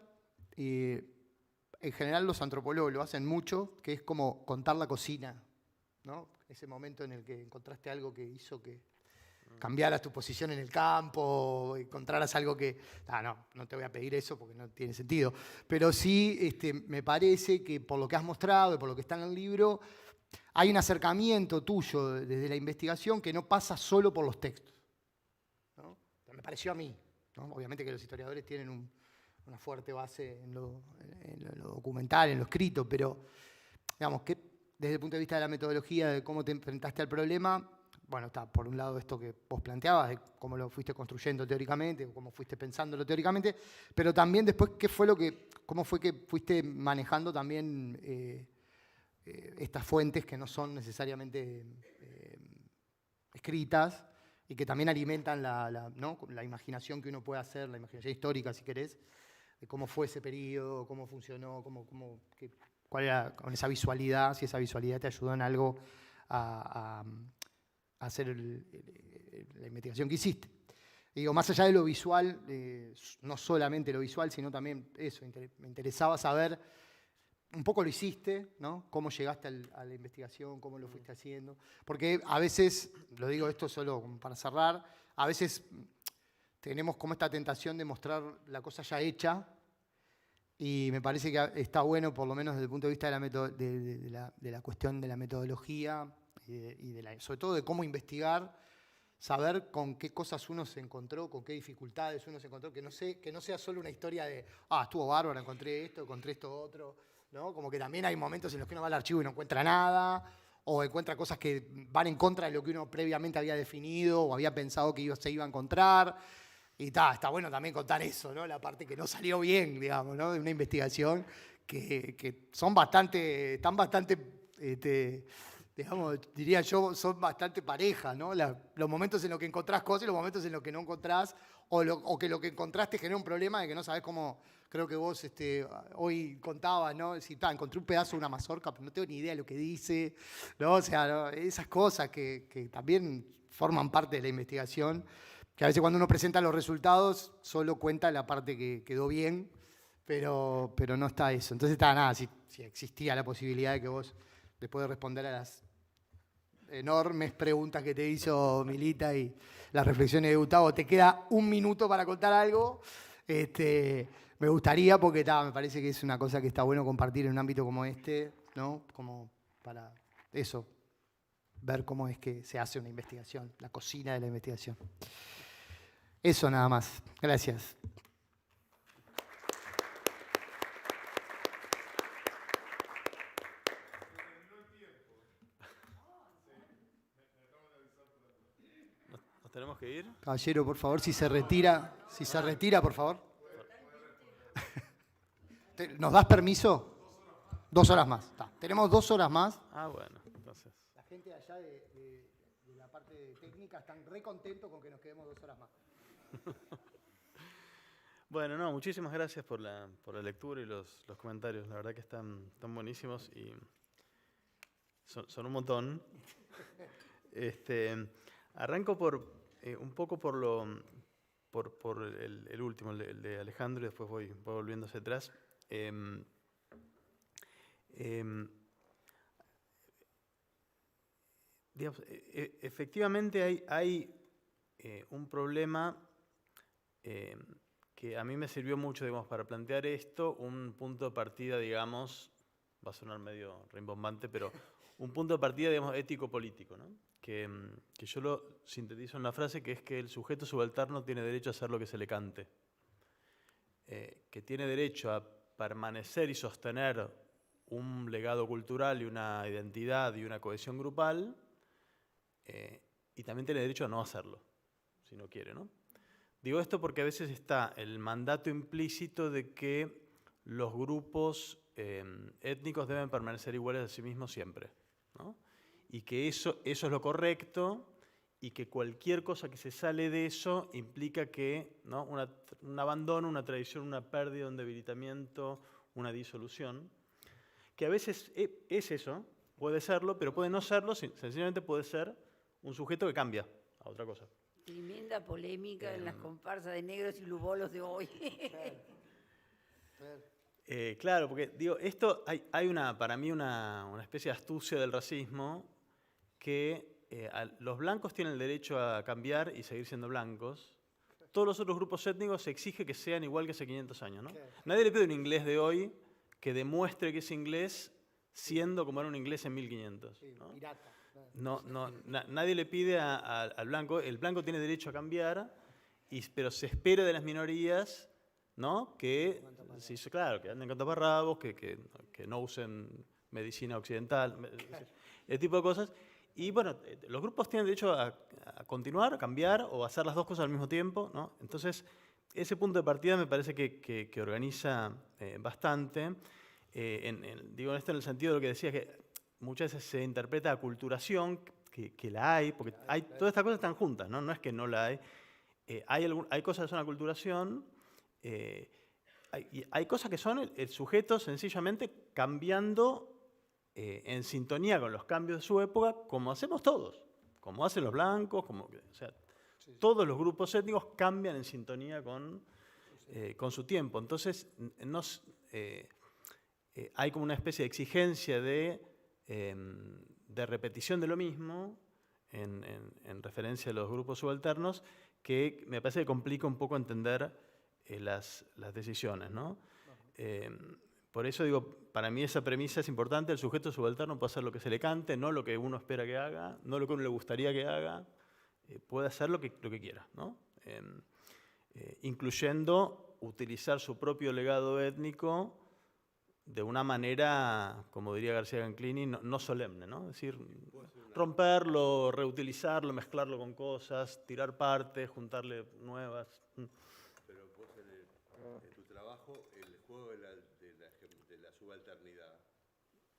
S1: en general los antropólogos lo hacen mucho, que es como contar la cocina, ¿no? Ese momento en el que encontraste algo que hizo que cambiaras tu posición en el campo, encontraras algo que... No te voy a pedir eso porque no tiene sentido. Pero sí me parece que por lo que has mostrado y por lo que está en el libro, hay un acercamiento tuyo desde la investigación que no pasa solo por los textos, ¿no? Me pareció a mí, ¿no? Obviamente que los historiadores tienen una fuerte base en lo documental, en lo escrito, pero digamos que desde el punto de vista de la metodología, de cómo te enfrentaste al problema... Bueno, está por un lado esto que vos planteabas, de cómo lo fuiste construyendo teóricamente, o cómo fuiste pensándolo teóricamente, pero también después cómo fue que fuiste manejando también estas fuentes que no son necesariamente escritas y que también alimentan la imaginación que uno puede hacer, la imaginación histórica, si querés, de cómo fue ese periodo, cómo funcionó, cuál era con esa visualidad, si esa visualidad te ayudó en algo a hacer la investigación que hiciste. Y digo, más allá de lo visual, no solamente lo visual, sino también eso, me interesaba saber, un poco lo hiciste, ¿no? Cómo llegaste a la investigación, cómo lo fuiste haciendo. Porque a veces, lo digo esto solo como para cerrar, a veces tenemos como esta tentación de mostrar la cosa ya hecha, y me parece que está bueno, por lo menos desde el punto de vista de la cuestión de la metodología, y sobre todo de cómo investigar, saber con qué cosas uno se encontró, con qué dificultades uno se encontró, que no sea solo una historia de, estuvo bárbaro, encontré esto otro, ¿no? Como que también hay momentos en los que uno va al archivo y no encuentra nada, o encuentra cosas que van en contra de lo que uno previamente había definido o había pensado que se iba a encontrar. Y está bueno también contar eso, ¿no? La parte que no salió bien, digamos, ¿no? De una investigación que están bastante, digamos, diría yo, son bastante pareja, ¿no? Los momentos en los que encontrás cosas y los momentos en los que no encontrás, o que lo que encontraste genera un problema de que no sabés cómo. Creo que vos hoy contabas, ¿no? Si encontré un pedazo de una mazorca, pero no tengo ni idea de lo que dice, ¿no? O sea, ¿no? Esas cosas que también forman parte de la investigación, que a veces cuando uno presenta los resultados solo cuenta la parte que quedó bien, pero no está eso. Entonces si existía la posibilidad de que vos, después de responder a las enormes preguntas que te hizo Milita y las reflexiones de Gustavo, te queda un minuto para contar algo, me gustaría, porque me parece que es una cosa que está bueno compartir en un ámbito como este, ¿no? Como para eso, ver cómo es que se hace una investigación, la cocina de la investigación. Eso nada más. Gracias.
S2: decir?
S1: Caballero, por favor, si se retira, por favor. ¿Nos das permiso? 2 horas más. Tenemos 2 horas más.
S2: Ah, bueno, entonces.
S1: La gente de allá de la parte técnica están re contentos con que nos quedemos 2 horas más.
S2: Bueno, no, muchísimas gracias por la lectura y los comentarios. La verdad que están buenísimos y son un montón. Arranco un poco por el último, el de Alejandro, y después voy volviendo hacia atrás. Digamos, efectivamente hay un problema que a mí me sirvió mucho, digamos, para plantear esto, un punto de partida, digamos, va a sonar medio rimbombante, pero un punto de partida, digamos, ético-político, ¿no? Que yo lo sintetizo en una frase que es que el sujeto subalterno tiene derecho a hacer lo que se le cante, que tiene derecho a permanecer y sostener un legado cultural y una identidad y una cohesión grupal, y también tiene derecho a no hacerlo, si no quiere, ¿no? Digo esto porque a veces está el mandato implícito de que los grupos étnicos deben permanecer iguales a sí mismos siempre, ¿no? Y que eso es lo correcto, y que cualquier cosa que se sale de eso implica que, ¿no? un abandono, una traición, una pérdida, un debilitamiento, una disolución, que a veces es eso, puede serlo, pero puede no serlo, sencillamente puede ser un sujeto que cambia a otra cosa.
S3: Tremenda polémica en las comparsas de negros y lubolos de hoy.
S2: Claro, porque digo, esto hay para mí una especie de astucia del racismo, que los blancos tienen el derecho a cambiar y seguir siendo blancos. Todos los otros grupos étnicos se exige que sean igual que hace 500 años, ¿no? Nadie le pide a un inglés de hoy que demuestre que es inglés siendo como era un inglés en 1500. ¿No?
S1: Pirata.
S2: Nadie le pide al blanco. El blanco tiene derecho a cambiar, pero se espera de las minorías, ¿no? Que anden con taparrabos, que no usen medicina occidental, ese tipo de cosas. Y bueno, los grupos tienen derecho a continuar, a cambiar o a hacer las dos cosas al mismo tiempo, ¿no? Entonces, ese punto de partida me parece que organiza bastante. Digo esto en el sentido de lo que decía, que muchas veces se interpreta aculturación, que la hay, porque todas estas cosas están juntas, ¿no? No es que no la hay. Hay cosas que son aculturación, hay cosas que son el sujeto sencillamente cambiando en sintonía con los cambios de su época, como hacemos todos, como hacen los blancos, todos los grupos étnicos cambian en sintonía con su tiempo. Entonces, hay como una especie de exigencia de repetición de lo mismo en referencia a los grupos subalternos, que me parece que complica un poco entender las decisiones, ¿no? Por eso digo, para mí esa premisa es importante: el sujeto subalterno puede hacer lo que se le cante, no lo que uno espera que haga, no lo que uno le gustaría que haga, puede hacer lo que quiera, ¿no? Incluyendo utilizar su propio legado étnico de una manera, como diría García Canclini, no solemne, ¿no? Es decir, romperlo, reutilizarlo, mezclarlo con cosas, tirar partes, juntarle nuevas.
S4: Pero vos en tu trabajo, el juego de la subalternidad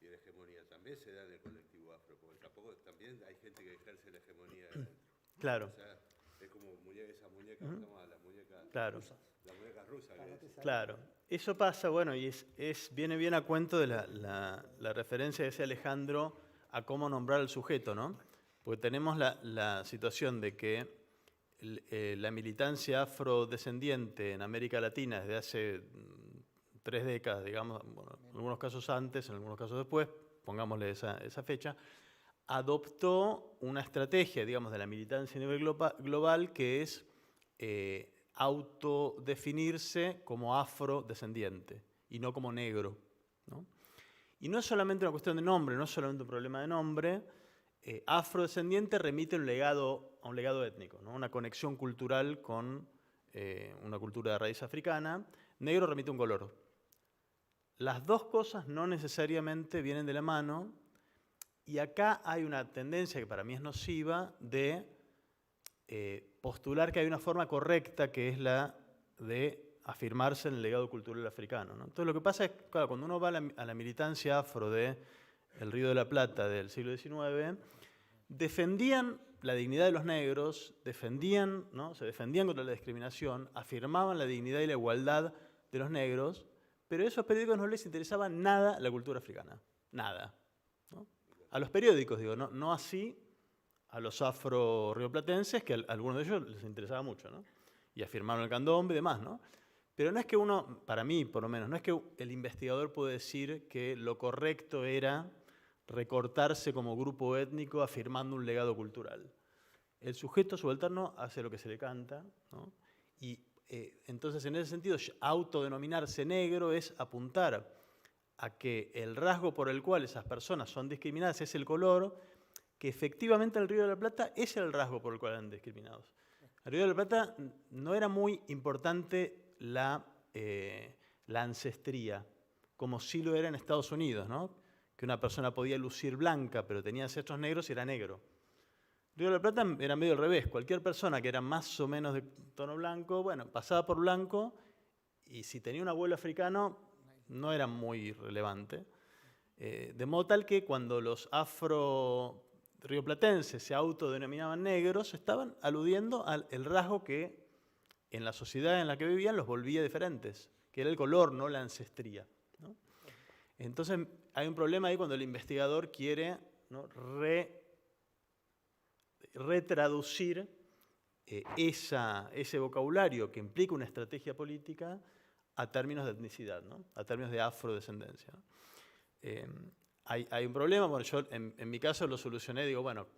S4: y la hegemonía también se da en el colectivo afro, porque también hay gente que ejerce la hegemonía adentro.
S2: Claro.
S4: O sea, es como esa muñeca, la muñeca
S2: claro.
S4: rusa. La muñeca rusa.
S2: Claro. Eso pasa, bueno, y viene bien a cuento de la referencia que hace Alejandro a cómo nombrar al sujeto, ¿no? Porque tenemos la situación de que la militancia afrodescendiente en América Latina desde hace 3 décadas, digamos, bueno, en algunos casos antes, en algunos casos después, pongámosle esa fecha, adoptó una estrategia, digamos, de la militancia a nivel global, que es autodefinirse como afrodescendiente y no como negro, ¿no? Y no es solamente una cuestión de nombre, no es solamente un problema de nombre. Afrodescendiente remite a un legado étnico, ¿no? Una conexión cultural con una cultura de raíz africana. Negro remite a un color. Las dos cosas no necesariamente vienen de la mano, y acá hay una tendencia que para mí es nociva de postular que hay una forma correcta que es la de afirmarse en el legado cultural africano, ¿no? Entonces lo que pasa es que, claro, cuando uno va a la militancia afro del Río de la Plata del siglo XIX, defendían la dignidad de los negros, ¿no? Se defendían contra la discriminación, afirmaban la dignidad y la igualdad de los negros, pero a esos periódicos no les interesaba nada la cultura africana, nada, ¿no? A los periódicos, digo, no así a los afro-rioplatenses, que a algunos de ellos les interesaba mucho, ¿no? Y afirmaron el candombe y demás, ¿no? Pero no es que uno, para mí por lo menos, no es que el investigador puede decir que lo correcto era recortarse como grupo étnico afirmando un legado cultural. El sujeto subalterno hace lo que se le canta, ¿no? Y entonces, en ese sentido, autodenominarse negro es apuntar a que el rasgo por el cual esas personas son discriminadas es el color, que efectivamente en el Río de la Plata es el rasgo por el cual eran discriminados. En el Río de la Plata no era muy importante la ancestría, como sí lo era en Estados Unidos, ¿no? Que una persona podía lucir blanca, pero tenía ancestros negros y era negro. Río de la Plata era medio al revés. Cualquier persona que era más o menos de tono blanco, bueno, pasaba por blanco, y si tenía un abuelo africano, no era muy relevante. De modo tal que cuando los afro-rioplatenses se autodenominaban negros, estaban aludiendo al rasgo que en la sociedad en la que vivían los volvía diferentes, que era el color, no la ancestría, ¿no? Entonces hay un problema ahí cuando el investigador quiere, ¿no?, retraducir ese vocabulario que implica una estrategia política a términos de etnicidad, ¿no?, a términos de afrodescendencia, ¿no? Hay un problema, bueno, yo en mi caso lo solucioné, digo, bueno,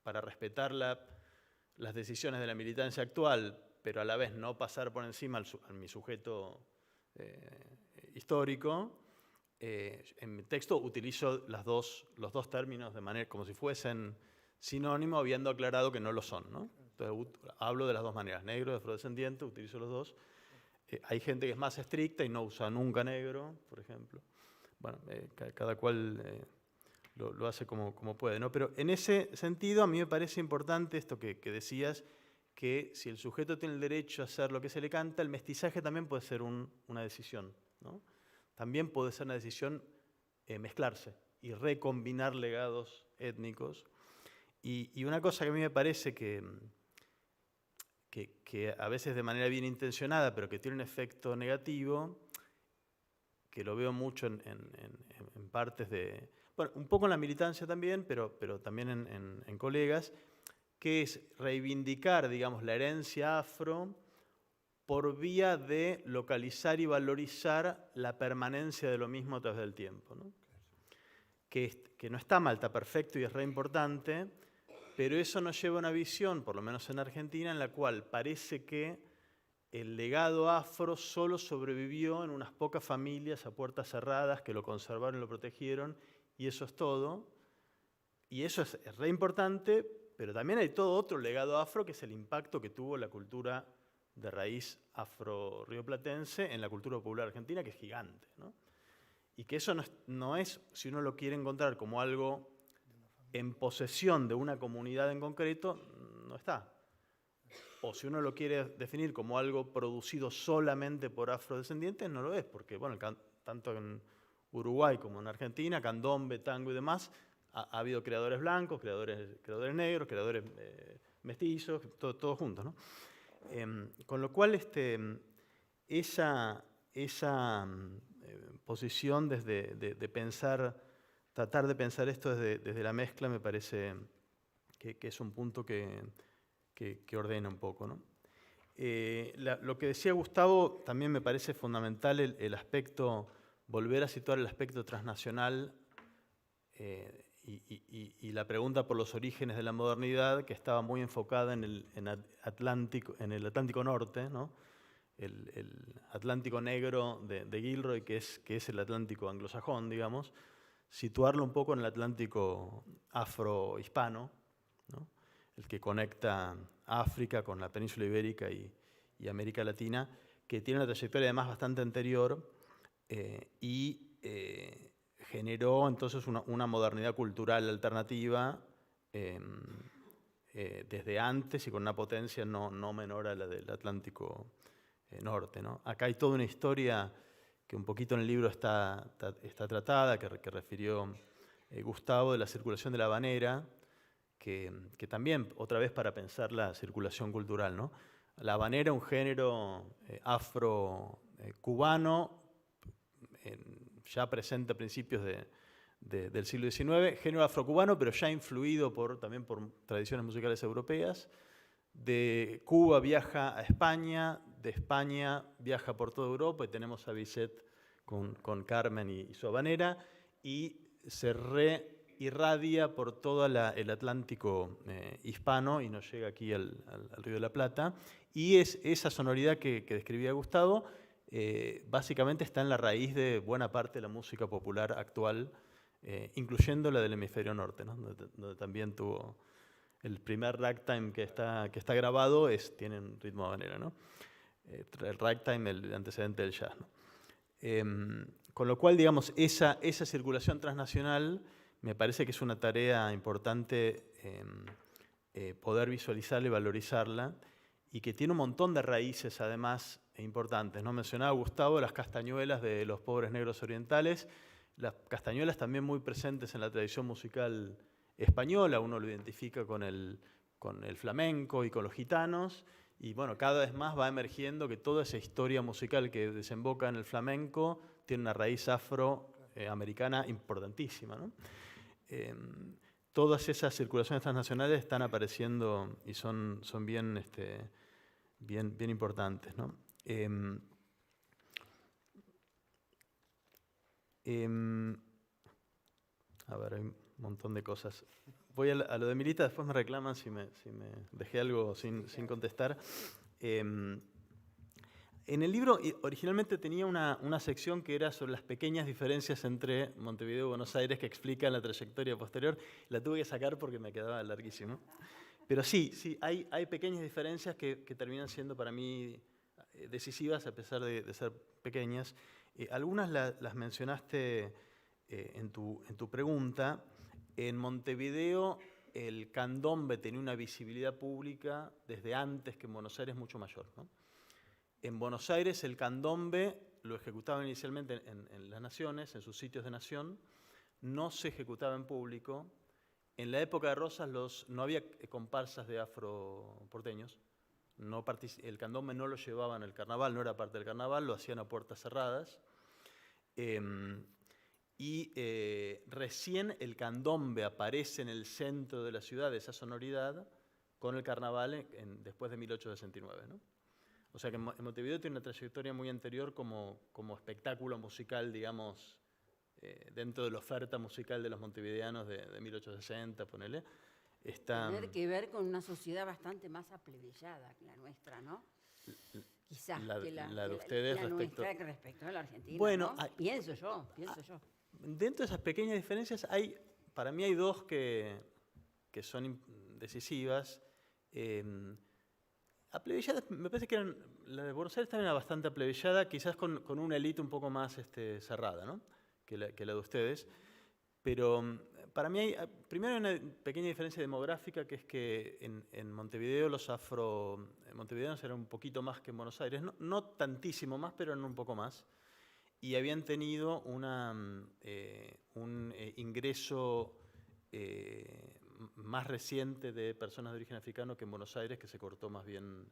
S2: para respetar las decisiones de la militancia actual, pero a la vez no pasar por encima a mi sujeto histórico, en mi texto utilizo los dos términos de manera como si fuesen sinónimos, habiendo aclarado que no lo son, ¿no? Entonces hablo de las dos maneras, negro y afrodescendiente, utilizo los dos. Hay gente que es más estricta y no usa nunca negro, por ejemplo. Bueno, cada cual lo hace como puede, ¿no? Pero en ese sentido a mí me parece importante esto que decías, que si el sujeto tiene el derecho a hacer lo que se le canta, el mestizaje también puede ser una decisión, ¿no? También puede ser una decisión mezclarse y recombinar legados étnicos. Y una cosa que a mí me parece que a veces de manera bien intencionada, pero que tiene un efecto negativo, que lo veo mucho en partes de... Bueno, un poco en la militancia también, pero también en colegas, que es reivindicar, digamos, la herencia afro por vía de localizar y valorizar la permanencia de lo mismo a través del tiempo, ¿no? Que no está mal, está perfecto y es re importante, pero eso nos lleva a una visión, por lo menos en Argentina, en la cual parece que el legado afro solo sobrevivió en unas pocas familias a puertas cerradas que lo conservaron y lo protegieron, y eso es todo. Y eso es re importante, pero también hay todo otro legado afro, que es el impacto que tuvo la cultura de raíz afro-rioplatense en la cultura popular argentina, que es gigante, ¿no? Y que eso no es, si uno lo quiere encontrar como algo en posesión de una comunidad en concreto, no está. O si uno lo quiere definir como algo producido solamente por afrodescendientes, no lo es, porque bueno, tanto en Uruguay como en Argentina, candombe, tango y demás, ha habido creadores blancos, creadores negros, creadores mestizos, todos juntos, ¿no? Con lo cual, esa posición de pensar, tratar de pensar esto desde la mezcla, me parece que es un punto que ordena un poco, ¿no? Lo que decía Gustavo también me parece fundamental, el aspecto, volver a situar el aspecto transnacional y la pregunta por los orígenes de la modernidad, que estaba muy enfocada en el Atlántico Norte, ¿no? El Atlántico Negro de Gilroy, que es el Atlántico anglosajón, digamos, situarlo un poco en el Atlántico afro-hispano, ¿no? El que conecta África con la península ibérica y América Latina, que tiene una trayectoria además bastante anterior y generó entonces una modernidad cultural alternativa desde antes y con una potencia no menor a la del Atlántico Norte, ¿no? Acá hay toda una historia que un poquito en el libro está tratada, que refirió Gustavo, de la circulación de la habanera, que también, otra vez para pensar la circulación cultural, ¿no? La habanera, un género afro-cubano, ya presente a principios del siglo XIX, género afrocubano, pero ya influido también por tradiciones musicales europeas. De Cuba viaja a España, de España viaja por toda Europa, y tenemos a Bizet con Carmen y su habanera, y se irradia por todo el Atlántico hispano y nos llega aquí al Río de la Plata. Y esa sonoridad que describía Gustavo, básicamente está en la raíz de buena parte de la música popular actual, incluyendo la del hemisferio norte, ¿no? donde también tuvo el primer ragtime que está grabado, tiene un ritmo habanera, ¿no? El ragtime, el antecedente del jazz, ¿no? Con lo cual, digamos, esa circulación transnacional me parece que es una tarea importante poder visualizarla y valorizarla, y que tiene un montón de raíces, además, importantes, ¿no? Mencionaba Gustavo las castañuelas de los pobres negros orientales, las castañuelas también muy presentes en la tradición musical española. Uno lo identifica con el flamenco y con los gitanos, y bueno, cada vez más va emergiendo que toda esa historia musical que desemboca en el flamenco tiene una raíz afroamericana importantísima, ¿no? Todas esas circulaciones transnacionales están apareciendo y son bien importantes, ¿no? A ver, hay un montón de cosas. Voy a lo de Milita, después me reclaman si me dejé algo sin contestar. En el libro originalmente tenía una sección que era sobre las pequeñas diferencias entre Montevideo y Buenos Aires, que explican la trayectoria posterior. La tuve que sacar porque me quedaba larguísimo. Pero sí, hay pequeñas diferencias que terminan siendo para mí decisivas, a pesar de ser pequeñas. Algunas las mencionaste en tu pregunta. En Montevideo el candombe tenía una visibilidad pública desde antes que en Buenos Aires mucho mayor, ¿no? En Buenos Aires el candombe lo ejecutaban inicialmente en las naciones, en sus sitios de nación, no se ejecutaba en público. En la época de Rosas no había comparsas de afroporteños, el candombe no lo llevaban al carnaval, no era parte del carnaval, lo hacían a puertas cerradas. Recién el candombe aparece en el centro de la ciudad, de esa sonoridad, con el carnaval después de 1869, ¿no? O sea que en Montevideo tiene una trayectoria muy anterior como espectáculo musical, digamos, dentro de la oferta musical de los montevideanos de 1860, ponele.
S3: Tener que ver con una sociedad bastante más aplebeyada que la nuestra, ¿no? Quizás
S2: la de ustedes
S3: respecto a la Argentina,
S2: bueno,
S3: ¿no? Pienso yo.
S2: Dentro de esas pequeñas diferencias para mí hay dos que son decisivas. Aplebeyadas, me parece que la de Buenos Aires también era bastante aplebeyada, quizás con una élite un poco más cerrada, ¿no? que la de ustedes. Pero para mí primero hay una pequeña diferencia demográfica, que es que en Montevideo los montevideanos eran un poquito más que en Buenos Aires, no tantísimo más, pero eran un poco más. Y habían tenido un ingreso más reciente de personas de origen africano que en Buenos Aires, que se cortó más bien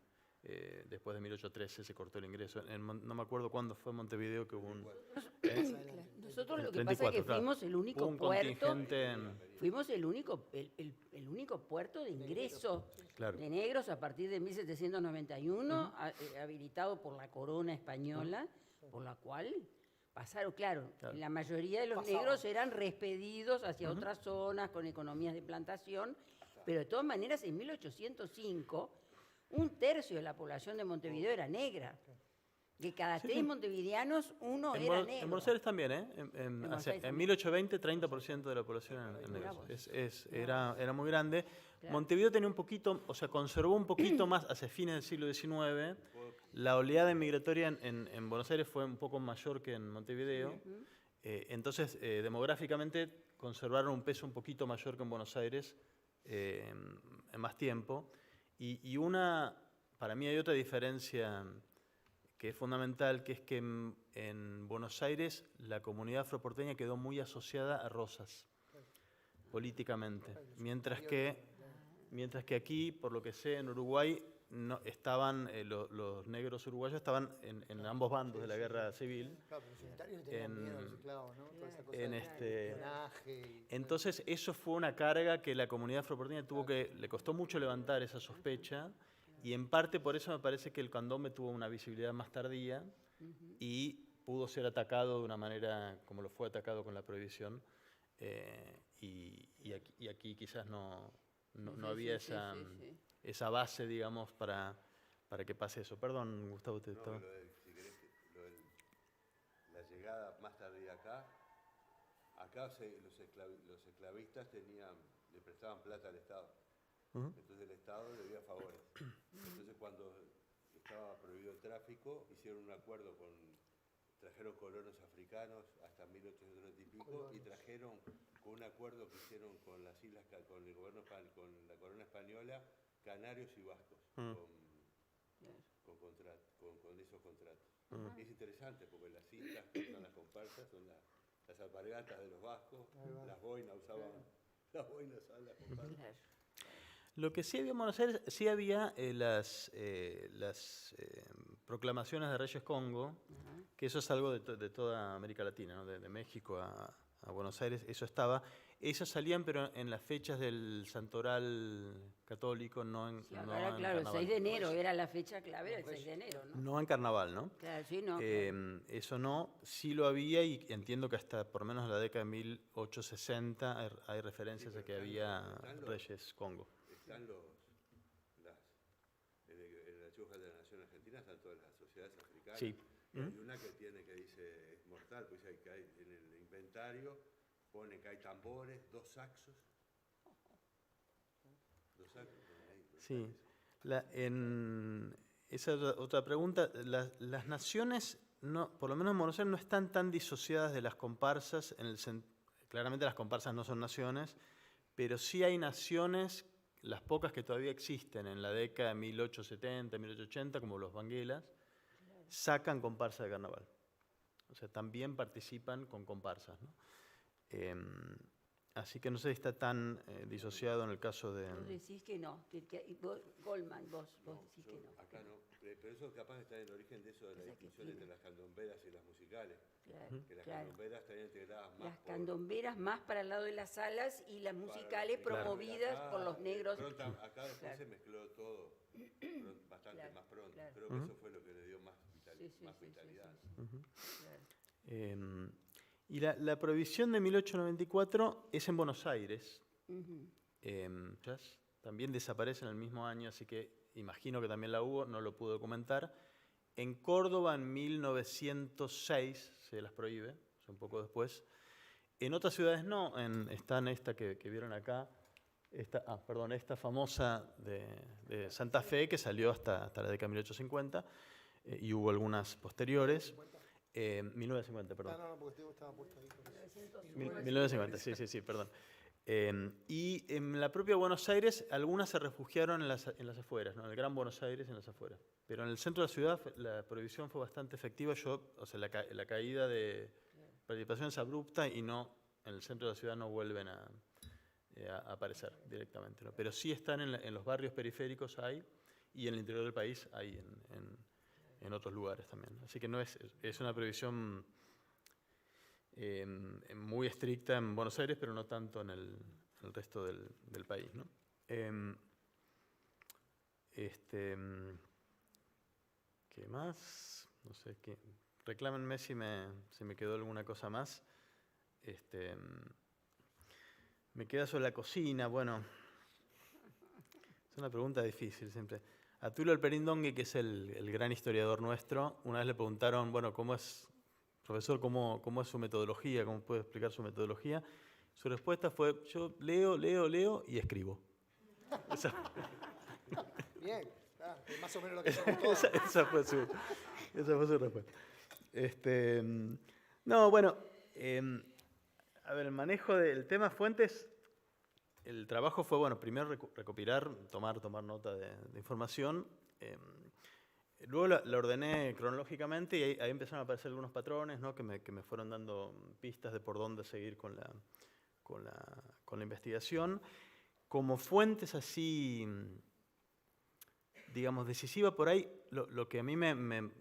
S2: después de 1813, se cortó el ingreso. No me acuerdo cuándo fue en Montevideo que hubo un...
S3: Nosotros lo que pasa es que fuimos el único puerto, fuimos el único puerto de ingreso de negros a partir de 1791, habilitado por la corona española, por la cual pasaron, claro, la mayoría de los negros eran respedidos hacia otras zonas con economías de plantación, pero de todas maneras en 1805 1/3 de la población de Montevideo era negra. De cada 3 montevideanos, uno era negro.
S2: En Buenos Aires también, ¿eh? En 1820, 30% de la población eran negros. Era muy grande. Claro. Montevideo tenía un poquito, conservó un poquito más hacia fines del siglo XIX. La oleada migratoria en Buenos Aires fue un poco mayor que en Montevideo. Entonces, demográficamente, conservaron un peso un poquito mayor que en Buenos Aires en más tiempo. Y para mí hay otra diferencia que es fundamental, que es que en Buenos Aires la comunidad afroporteña quedó muy asociada a Rosas, políticamente, mientras que aquí, por lo que sé, en Uruguay no, estaban los negros uruguayos estaban en ambos bandos de la guerra civil.
S1: Claro, pero los unitarios le tenían miedo a los esclavos, ¿no? Toda esa cosa
S2: En
S1: de
S2: este-
S1: espionaje.
S2: Entonces eso fue una carga que la comunidad afroporteña le costó mucho levantar esa sospecha, y en parte por eso me parece que el candombe tuvo una visibilidad más tardía y pudo ser atacado de una manera como lo fue atacado con la prohibición, y aquí quizás no había esa base, digamos, para que pase eso. Perdón, Gustavo, te estaba...
S4: Si querés, la llegada más tardía acá los esclavistas le prestaban plata al Estado. Entonces el Estado le debía favores. Entonces cuando estaba prohibido el tráfico, hicieron un acuerdo trajeron colonos africanos hasta 1830 y pico, y trajeron con un acuerdo que hicieron con las islas, con el gobierno, con la corona española, canarios y vascos, con esos contratos. Es interesante porque las islas que son las comparsas son las alpargatas de los vascos, las boinas usaban las comparsas.
S2: Lo que sí había en Buenos Aires, sí había las proclamaciones de Reyes Congo, que eso es algo de toda América Latina, ¿no? De México a Buenos Aires, eso estaba. Esas salían, pero en las fechas del Santoral católico, no en,
S3: Sí,
S2: no
S3: ahora,
S2: en
S3: claro, el
S2: Carnaval.
S3: 6 de enero era la fecha clave, era el 6 de enero, ¿no?
S2: No en Carnaval, ¿no?
S3: Claro, sí, no.
S2: Eso no, sí lo había, y entiendo que hasta por lo menos en la década de 1860 hay referencias a que había Reyes Congo.
S4: Están en el Archivo General de la Nación Argentina están todas las sociedades africanas.
S2: Sí.
S4: Y hay una que dice es mortal, pues hay en el inventario pone que hay tambores, 2 saxos. 2 saxos.
S2: Sí. Esa es otra pregunta. Las naciones, por lo menos en Buenos Aires, no están tan disociadas de las comparsas. Claramente las comparsas no son naciones, pero sí hay naciones, las pocas que todavía existen en la década de 1870, 1880, como los banguelas, sacan comparsa de carnaval. O sea, también participan con comparsas, ¿no? Así que no sé si está tan disociado en el caso de...
S3: Vos decís que no, Goldman, vos decís que no.
S4: Acá no, pero eso capaz está en el origen de eso de la distinción entre las candomberas y las musicales.
S3: Claro,
S4: Que las
S3: claro.
S4: candomberas estarían integradas más
S3: Las candomberas más para el lado de las salas y las musicales promovidas por los negros.
S4: Acá después se mezcló todo bastante más pronto.
S3: Claro.
S4: Creo que eso fue lo que le dio más vitalidad.
S3: Claro.
S2: Y la prohibición de 1894 es en Buenos Aires. También desaparece en el mismo año, así que imagino que también la hubo, no lo pude documentar. En Córdoba en 1906 se las prohíbe, o sea, un poco después. En otras ciudades no, está en esta que vieron acá, esta famosa de Santa Fe, que salió hasta la década de 1850, y hubo algunas posteriores. 1950, perdón.
S1: No, porque estaba puesto ahí.
S2: 1950, sí, perdón. Y en la propia Buenos Aires, algunas se refugiaron en las afueras, ¿no? En el Gran Buenos Aires, en las afueras. Pero en el centro de la ciudad la prohibición fue bastante efectiva. La caída de participación es abrupta, y en el centro de la ciudad no vuelven a aparecer directamente, ¿no? Pero sí están en los barrios periféricos y en el interior del país hay en otros lugares también. Así que no es una prohibición muy estricta en Buenos Aires, pero no tanto en el resto del país, ¿no? ¿Qué más? No sé, reclámenme si me quedó alguna cosa más. Me queda sobre la cocina. Bueno, es una pregunta difícil siempre. A Tulio Alperindongue, que es el gran historiador nuestro, una vez le preguntaron, bueno, profesor, ¿cómo es su metodología? ¿Cómo puede explicar su metodología? Su respuesta fue, yo leo y escribo.
S1: Bien, más o menos lo que somos todos.
S2: esa fue su respuesta. No, bueno, a ver, el manejo del tema fuentes, el trabajo fue, bueno, primero recopilar, tomar nota de información. Luego la ordené cronológicamente y ahí empezaron a aparecer algunos patrones, ¿no? que me fueron dando pistas de por dónde seguir con la investigación. Como fuentes así, digamos, decisiva por ahí, lo que a mí me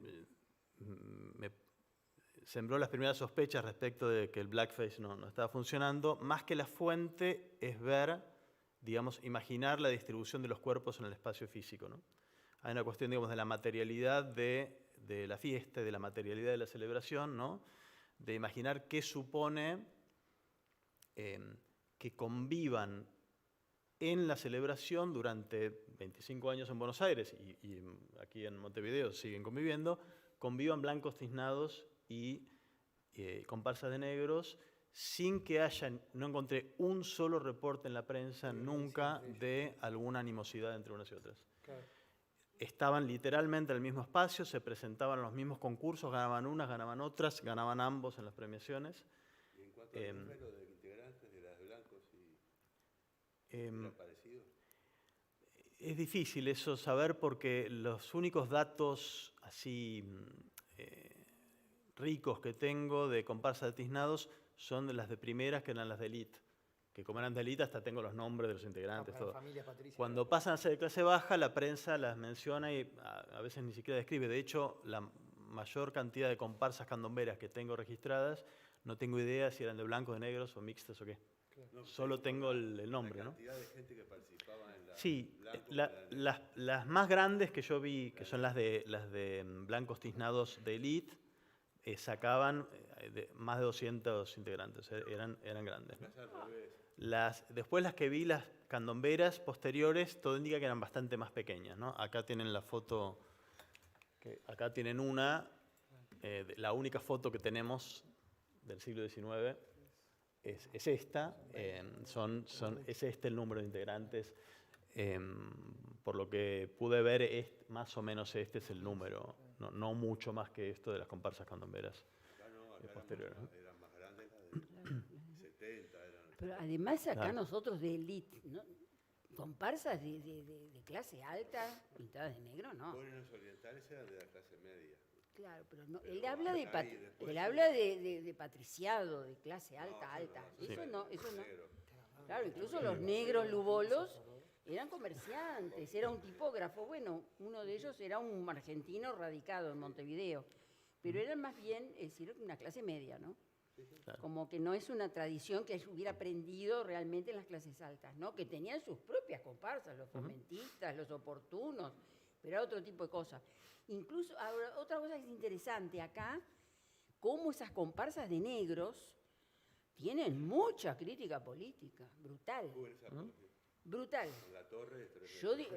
S2: sembró las primeras sospechas respecto de que el blackface no estaba funcionando, más que la fuente es ver, digamos, imaginar la distribución de los cuerpos en el espacio físico, ¿no? Hay una cuestión, digamos, de la materialidad de la fiesta, de la materialidad de la celebración, ¿no? De imaginar qué supone que convivan en la celebración durante 25 años en Buenos Aires y aquí en Montevideo siguen convivan blancos tiznados y comparsas de negros sin que no encontré un solo reporte en la prensa nunca de alguna animosidad entre unas y otras.
S1: Claro.
S2: Estaban literalmente en el mismo espacio, se presentaban los mismos concursos, ganaban unas, ganaban otras, ganaban ambos en las premiaciones.
S4: ¿Y en cuanto al número de integrantes de las blancos y parecido?
S2: Es difícil eso saber porque los únicos datos así ricos que tengo de comparsas de tiznados son de las de primeras, que eran las de élite. Que como eran de élite hasta tengo los nombres de los integrantes. Todo. Cuando pasan a ser de clase baja, la prensa las menciona y a veces ni siquiera describe. De hecho, la mayor cantidad de comparsas candomberas que tengo registradas, no tengo idea si eran de blancos, de negros o mixtas o qué.
S4: No,
S2: solo tengo el nombre,
S4: la
S2: ¿no?
S4: cantidad de gente que participaba en la
S2: Sí,
S4: blancos,
S2: las más grandes que yo vi, que son las de blancos tiznados de élite, sacaban más de 200 integrantes, eran grandes, ¿no?
S4: al revés.
S2: Después las que vi, las candomberas posteriores, todo indica que eran bastante más pequeñas, ¿no? Acá tienen la foto, acá tienen una, la única foto que tenemos del siglo XIX es esta, es este el número de integrantes, por lo que pude ver, más o menos este es el número, no mucho más que esto de las comparsas candomberas posteriores, ¿no?
S4: Eran más grandes las de 70.
S3: Pero además acá
S2: Claro.
S3: nosotros de élite, ¿no? Comparsas de clase alta, pintadas de negro, no.
S4: Los orientales eran de la clase media.
S3: Claro, pero no,
S4: Pero
S3: él habla
S4: acá y después
S3: él
S4: sí.
S3: habla de patriciado, de clase alta, alta.
S4: Sí.
S3: Eso no.
S4: Negro.
S3: Claro, incluso los negros lubolos eran comerciantes, era un tipógrafo. Bueno, uno de ellos era un argentino radicado en Montevideo, pero eran más bien, es decir, una clase media, ¿no?
S2: Claro.
S3: Como que no es una tradición que hubiera aprendido realmente en las clases altas, ¿no? Que tenían sus propias comparsas, los fomentistas, los oportunos, pero era otro tipo de cosas. Incluso, ahora, otra cosa que es interesante acá, cómo esas comparsas de negros tienen mucha crítica política, brutal. Brutal.
S4: Con la torre.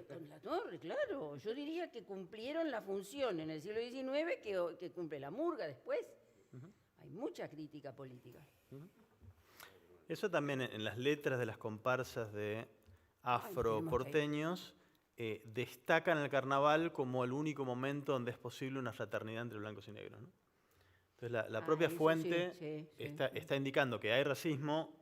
S3: Con la torre, claro. Yo diría que cumplieron la función en el siglo XIX que cumple la murga después. Hay mucha crítica política.
S2: Eso también en las letras de las comparsas de afroporteños destacan el carnaval como el único momento donde es posible una fraternidad entre blancos y negros, ¿no? Entonces la propia
S3: eso
S2: fuente
S3: sí.
S2: está indicando que hay racismo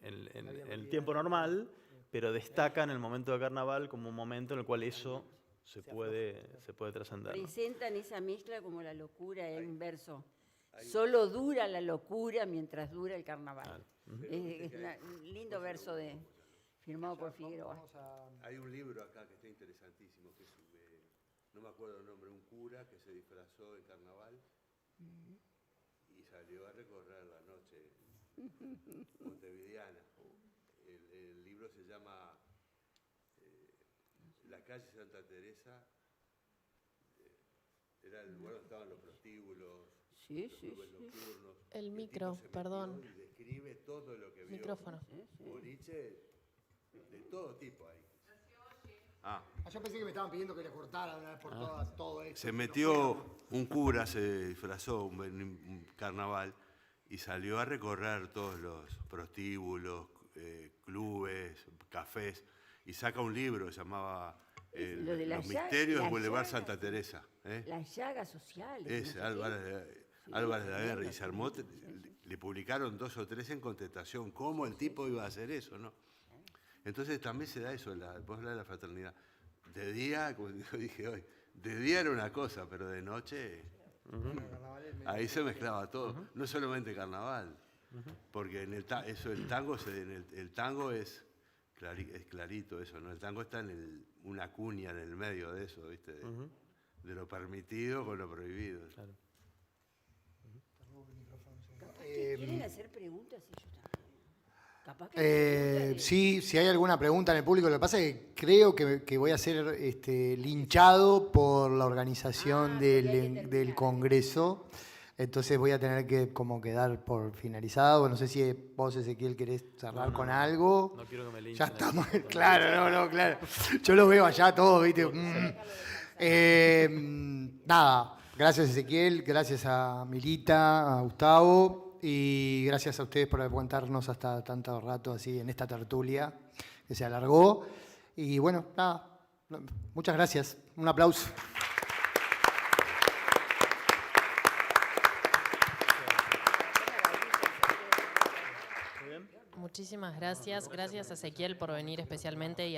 S2: en el tiempo normal, pero destaca en el momento del carnaval como un momento en el cual eso se puede trascender, ¿no?
S3: Presentan esa mezcla como la locura en un verso. Solo dura la locura mientras dura el carnaval. Es un lindo verso firmado por Figueroa.
S4: Hay un libro acá que está interesantísimo, que es, no me acuerdo el nombre, un cura que se disfrazó en carnaval y salió a recorrer la noche montevideana. El libro se llama La calle Santa Teresa. Era el lugar donde estaban los prostíbulos,
S3: Sí.
S4: clubes nocturnos.
S5: El
S4: tipo
S5: micro,
S4: se metió
S5: perdón.
S4: Y describe todo lo que vio.
S5: Micrófono.
S4: Boliche de todo tipo ahí.
S1: Yo pensé que me estaban pidiendo que le cortara de una vez por todas todo esto.
S4: Se metió un cura, se disfrazó un carnaval y salió a recorrer todos los prostíbulos, clubes, cafés, y saca un libro que se llamaba
S3: Lo de
S4: Los misterios del Boulevard Santa Teresa.
S3: Las llagas sociales.
S4: Ese, Álvarez de la Guerra, y se armó, le publicaron 2 o 3 en contestación, cómo el tipo iba a hacer eso, ¿no? Entonces también se da eso, vos hablas de la fraternidad. De día, como yo dije hoy, de día era una cosa, pero de noche, ahí se mezclaba todo. No solamente carnaval, porque en el tango, el tango es clarito eso, ¿no? El tango está en una cuña en el medio de eso, ¿viste? De lo permitido con lo prohibido.
S2: Claro.
S3: ¿Quieren hacer preguntas? Ellos también. Capaz que hay preguntas
S1: Sí, si hay alguna pregunta en el público, lo que pasa es que creo que voy a ser linchado por la organización
S3: porque hay que terminar.
S1: del Congreso. Entonces voy a tener que como quedar por finalizado. No sé si vos, Ezequiel, querés cerrar con algo.
S2: No quiero que me linchen.
S1: Ya estamos, claro, claro. Yo lo veo allá todo, ¿viste? Nada, gracias Ezequiel, gracias a Milita, a Gustavo y gracias a ustedes por aguantarnos hasta tanto rato así en esta tertulia que se alargó. Y bueno, nada, muchas gracias. Un aplauso.
S5: Muchísimas gracias. Gracias, Ezequiel, por venir especialmente.